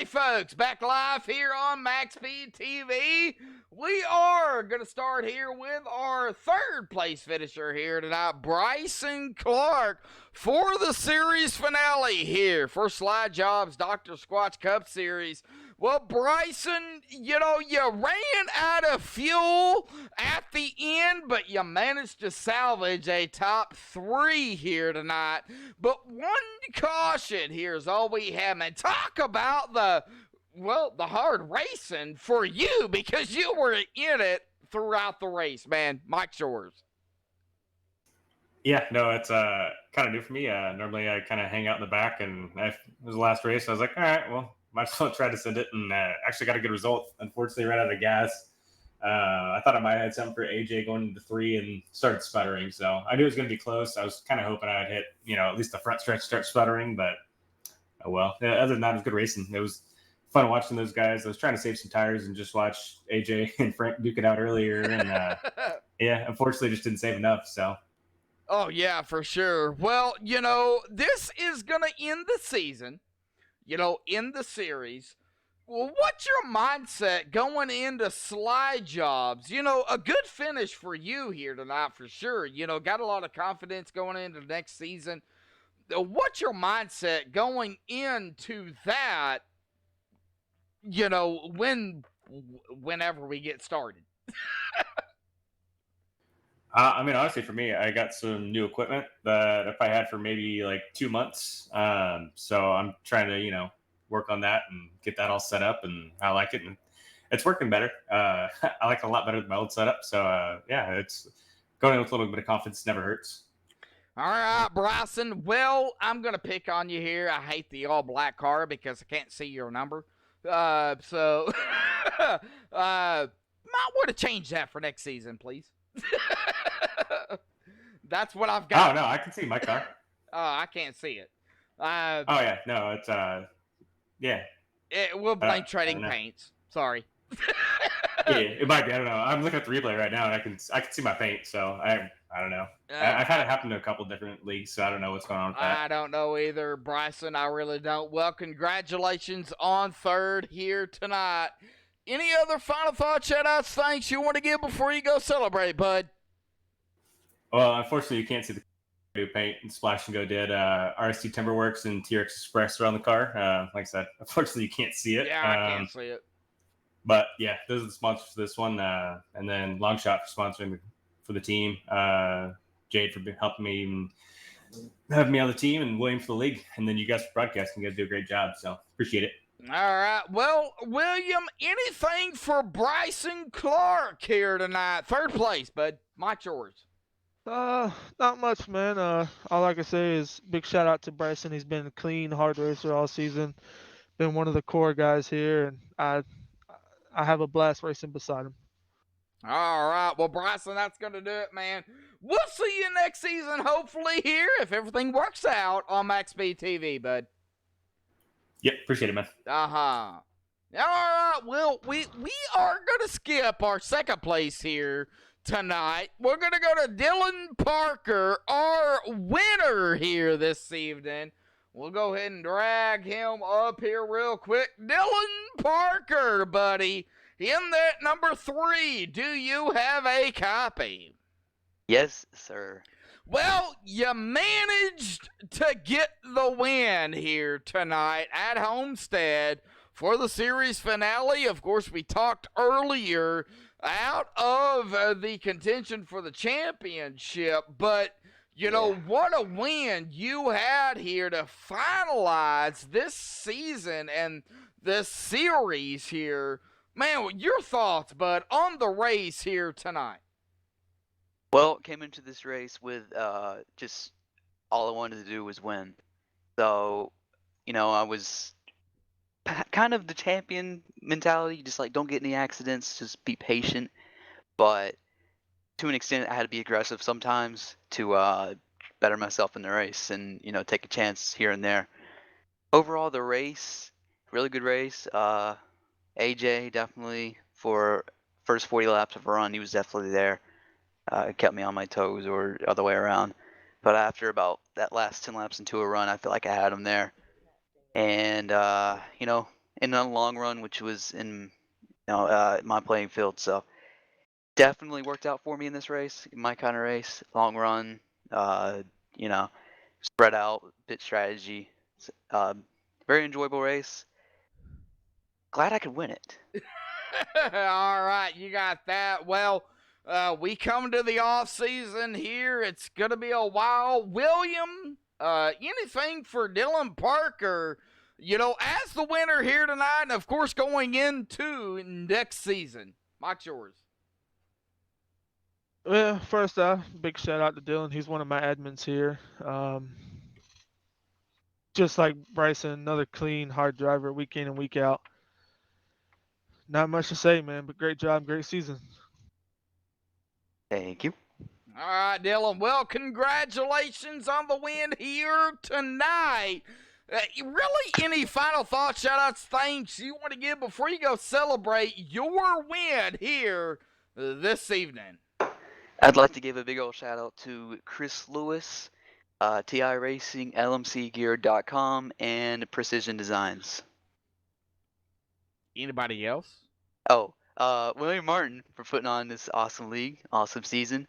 Alrighty, folks, back live here on MaxSpeedTV. We are going to start here with our third place finisher here tonight, Bryson Clark, for the series finale here for Slide Jobs Dr. Squatch Cup Series. Well, Bryson, you ran out of fuel at the end, but you managed to salvage a top 3 here tonight. But one caution here is all we have. And talk about the hard racing for you, because you were in it throughout the race, man. Mike Shores. Yeah, no, it's kind of new for me. Normally I kind of hang out in the back, and it was the last race. I was like, all right, well, might as well try to send it, and actually got a good result. Unfortunately, ran out of gas. I thought I might have had something for AJ going into 3 and started sputtering. So I knew it was going to be close. I was kind of hoping I'd hit, at least the front stretch start sputtering, but oh well. Yeah, other than that, it was good racing. It was fun watching those guys. I was trying to save some tires and just watch AJ and Frank duke it out earlier, and yeah, unfortunately, just didn't save enough. So. Oh, yeah, for sure. Well, this is going to end the season, in the series. Well, what's your mindset going into Slide Jobs? A good finish for you here tonight, for sure. Got a lot of confidence going into the next season. What's your mindset going into that, whenever we get started? Honestly, for me, I got some new equipment that if I had for maybe like 2 months. So I'm trying to, work on that and get that all set up, and I like it, and it's working better. I like it a lot better than my old setup. So yeah, it's going in with a little bit of confidence never hurts. All right, Bryson. Well, I'm going to pick on you here. I hate the all black car because I can't see your number. So might want to change that for next season, please. That's what I've got. Oh no, I can see my car. Oh, I can't see it. Oh yeah, no, it's yeah. We'll blame trading paints. Sorry. Yeah, it might be. I don't know. I'm looking at the replay right now, and I can see my paint. So I don't know. I've had it happen to a couple different leagues, so I don't know what's going on with that. I don't know either, Bryson. I really don't. Well, congratulations on third here tonight. Any other final thoughts, shout-outs, thanks you want to give before you go celebrate, bud? Well, unfortunately, you can't see the new paint and Splash and Go did. RST Timberworks and TRX Express are on the car. Like I said, unfortunately, you can't see it. Yeah, I can't see it. But yeah, those are the sponsors for this one. And then Longshot for sponsoring for the team. Jade for helping me and having me on the team, and William for the league. And then you guys for broadcasting. You guys do a great job. So appreciate it. All right. Well, William, anything for Bryson Clark here tonight? Third place, bud. Mike yours. Not much, man. All I can say is big shout out to Bryson. He's been a clean, hard racer all season. Been one of the core guys here, and I have a blast racing beside him. All right. Well, Bryson, that's going to do it, man. We'll see you next season, hopefully, here, if everything works out on MaxSpeedTV, bud. Yep, appreciate it, man. Uh-huh. All right. Well, we are going to skip our second place here tonight. We're going to go to Dylan Parker, our winner here this evening. We'll go ahead and drag him up here real quick. Dylan Parker, buddy, in that number 3. Do you have a copy? Yes, sir. Well, you managed to get the win here tonight at Homestead for the series finale. Of course, we talked earlier out of the contention for the championship, but what a win you had here to finalize this season and this series here. Man, your thoughts, bud, on the race here tonight? Well, came into this race with just all I wanted to do was win. So, I was kind of the champion mentality, just like don't get any accidents, just be patient. But to an extent, I had to be aggressive sometimes to better myself in the race and, take a chance here and there. Overall, the race, really good race. AJ definitely for first 40 laps of a run, he was definitely there. It kept me on my toes or other way around. But after about that last 10 laps into a run, I feel like I had him there. And, in the long run, which was in my playing field. So definitely worked out for me in this race, my kind of race, long run, you know, spread out, pit strategy. Very enjoyable race. Glad I could win it. All right, you got that. Well, we come to the off season here. It's gonna be a while. William, anything for Dylan Parker? As the winner here tonight, and of course going into next season. Mike's yours. Well, first off, big shout out to Dylan. He's one of my admins here. Just like Bryson, another clean, hard driver week in and week out. Not much to say, man, but great job, great season. Thank you. All right, Dylan. Well, congratulations on the win here tonight. Really, any final thoughts, shout-outs, thanks you want to give before you go celebrate your win here this evening? I'd like to give a big old shout out to Chris Lewis, TI Racing, LMCgear.com, and Precision Designs. Anybody else? Oh, William Martin for putting on this awesome league, awesome season.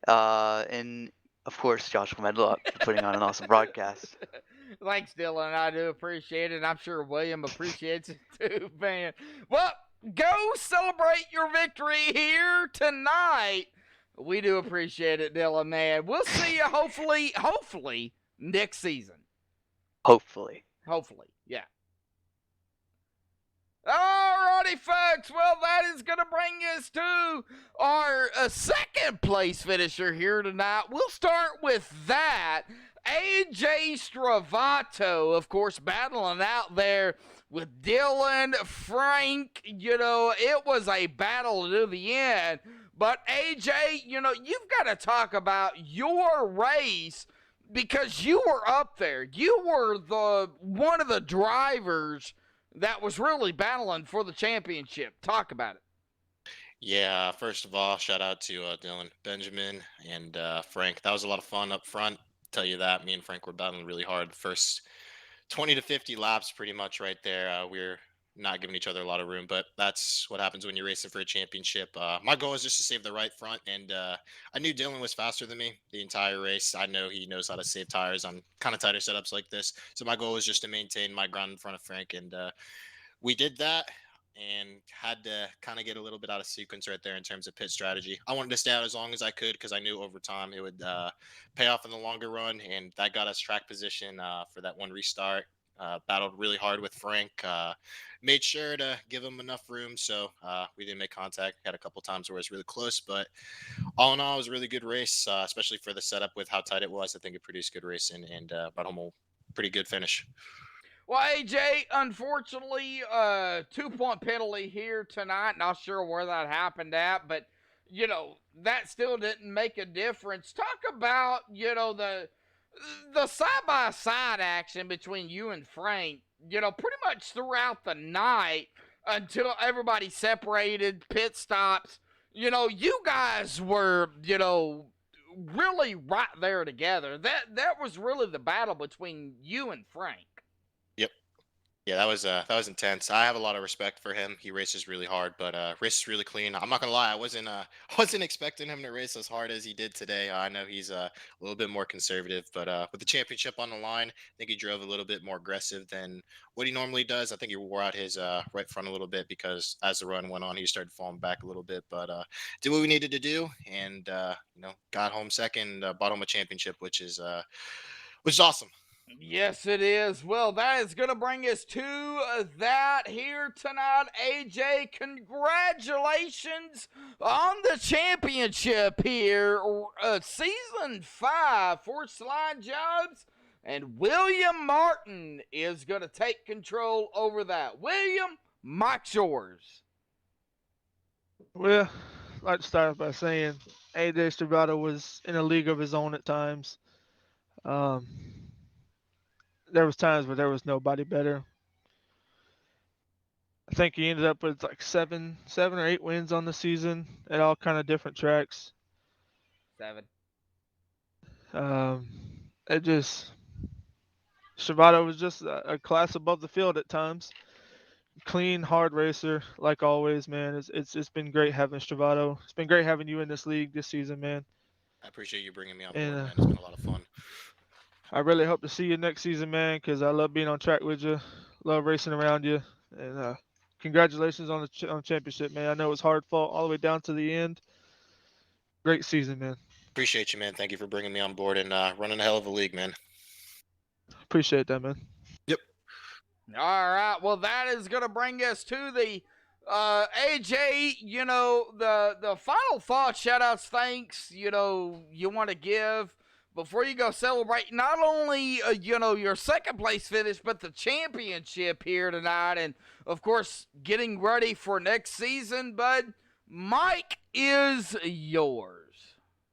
And of course, Joshua Medlock for putting on an awesome broadcast. Thanks, Dylan. I do appreciate it. I'm sure William appreciates it too, man. Well, go celebrate your victory here tonight. We do appreciate it, Dylan, man. We'll see you hopefully next season. Hopefully, yeah. Alrighty, folks. Well, that is going to bring us to our second place finisher here tonight. We'll start with that. AJ Stravato, of course, battling out there with Dylan, Frank. It was a battle to the end. But AJ, you've got to talk about your race because you were up there. You were one of the drivers that was really battling for the championship. Talk about it. Yeah, first of all, shout out to Dylan, Benjamin, and Frank. That was a lot of fun up front. Tell you that. Me and Frank were battling really hard. The first 20 to 50 laps, pretty much right there. We were not giving each other a lot of room, but that's what happens when you're racing for a championship. My goal is just to save the right front, and I knew Dylan was faster than me the entire race. I know he knows how to save tires on kind of tighter setups like this. So my goal was just to maintain my ground in front of Frank, and we did that and had to kind of get a little bit out of sequence right there in terms of pit strategy. I wanted to stay out as long as I could because I knew over time it would pay off in the longer run, and that got us track position for that one restart. Battled really hard with Frank, made sure to give him enough room so we didn't make contact. Had a couple times where it was really close, but all in all, it was a really good race, especially for the setup with how tight it was. I think it produced good racing and brought home a pretty good finish. Well, AJ, unfortunately, 2-point penalty here tonight. Not sure where that happened at, but, that still didn't make a difference. Talk about, the side-by-side action between you and Frank, pretty much throughout the night until everybody separated, pit stops. You guys were, really right there together. That was really the battle between you and Frank. Yeah, that was intense. I have a lot of respect for him. He races really hard, but races really clean. I'm not gonna lie, I wasn't expecting him to race as hard as he did today. I know he's a little bit more conservative, but with the championship on the line, I think he drove a little bit more aggressive than what he normally does. I think he wore out his right front a little bit because as the run went on, he started falling back a little bit. But did what we needed to do, and got home second, brought home a championship, which is awesome. Yes, it is. Well, that is going to bring us to that here tonight. AJ, congratulations on the championship here. Season 5 for Slide Jobs. And William Martin is going to take control over that. William, mic's yours. Well, I'd like to start by saying AJ Stravato was in a league of his own at times. There was times where there was nobody better. I think he ended up with like seven or 8 wins on the season at all kind of different tracks. 7. Stravato was just a class above the field at times. clean, hard racer like always, man. It's been great having Stravato. It's been great having you in this league this season, man. I appreciate you bringing me on board, And man. It's been a lot of fun. I really hope to see you next season, man, because I love being on track with you, love racing around you, and congratulations on the on championship, man. I know it was hard fought all the way down to the end. Great season, man. Appreciate you, man. Thank you for bringing me on board and running a hell of a league, man. Appreciate that, man. Yep. All right. Well, that is going to bring us to the AJ, the final thoughts, shout outs, thanks, you want to give before you go celebrate not only, your second place finish, but the championship here tonight. And, of course, getting ready for next season. Bud, Mike is yours.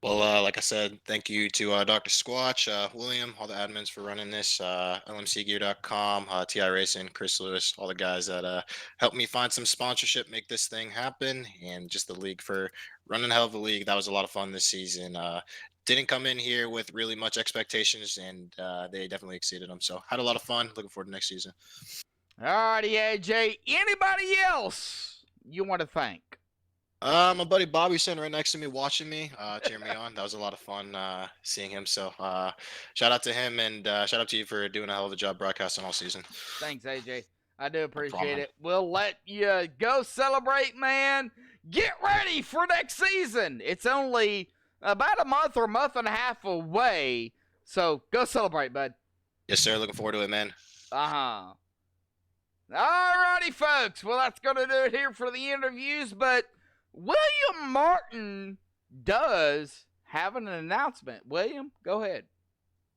Well, like I said, thank you to Dr. Squatch, William, all the admins for running this, lmcgear.com, TI Racing, Chris Lewis, all the guys that helped me find some sponsorship, make this thing happen, and just the league for running a hell of a league. That was a lot of fun this season. Didn't come in here with really much expectations, and they definitely exceeded them. So had a lot of fun. Looking forward to next season. All righty, AJ. Anybody else you want to thank? My buddy Bobby sitting right next to me, watching me, cheering me on. That was a lot of fun seeing him. So shout out to him, and shout out to you for doing a hell of a job broadcasting all season. Thanks, AJ. I do appreciate problem. it. We'll let you go celebrate, man. Get ready for next season. It's only about a month or a month and a half away. So go celebrate, bud. Yes, sir. Looking forward to it, man. Uh-huh. All righty, folks. Well, that's going to do it here for the interviews, but William Martin does have an announcement. William, go ahead.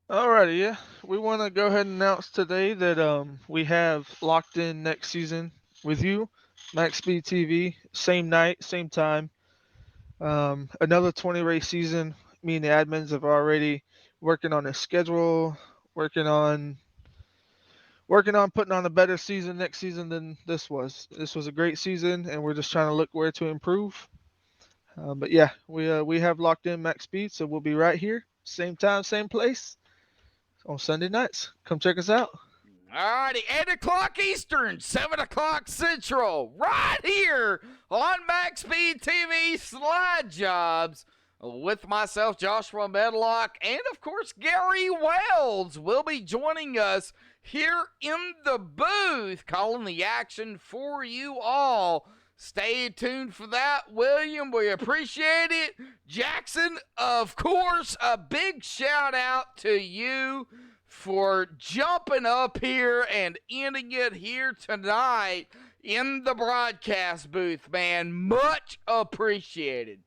Alrighty, yeah. We want to go ahead and announce today that we have locked in next season with you, MaxSpeedTV, same night, same time. Another 20 race season. Me and the admins have already working on a schedule, working on putting on a better season next season than this was. This was a great season, and we're just trying to look where to improve. But yeah, we have locked in Max Speed, so we'll be right here, same time, same place, on Sunday nights. Come check us out. All righty, 8 o'clock Eastern, 7 o'clock Central, right here on MaxSpeedTV Slide Jobs with myself, Joshua Medlock, and of course, Gary Wells will be joining us here in the booth, calling the action for you all. Stay tuned for that, William. We appreciate it. Jackson, of course, a big shout out to you for jumping up here and ending it here tonight in the broadcast booth, man. Much appreciated.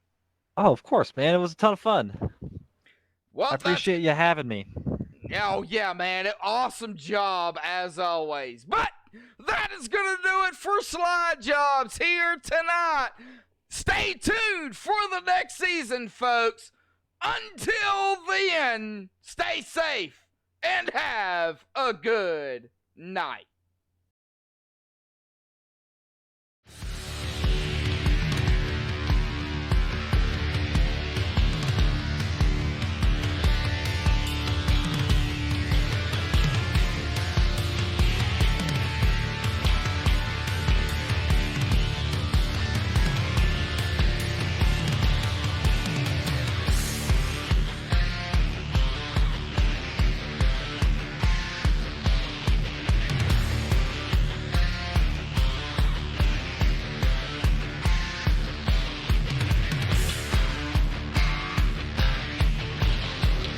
Oh, of course, man. It was a ton of fun. Well, I appreciate you having me. Oh, yeah, man. Awesome job, as always. But that is going to do it for Slide Jobs here tonight. Stay tuned for the next season, folks. Until then, stay safe and have a good night.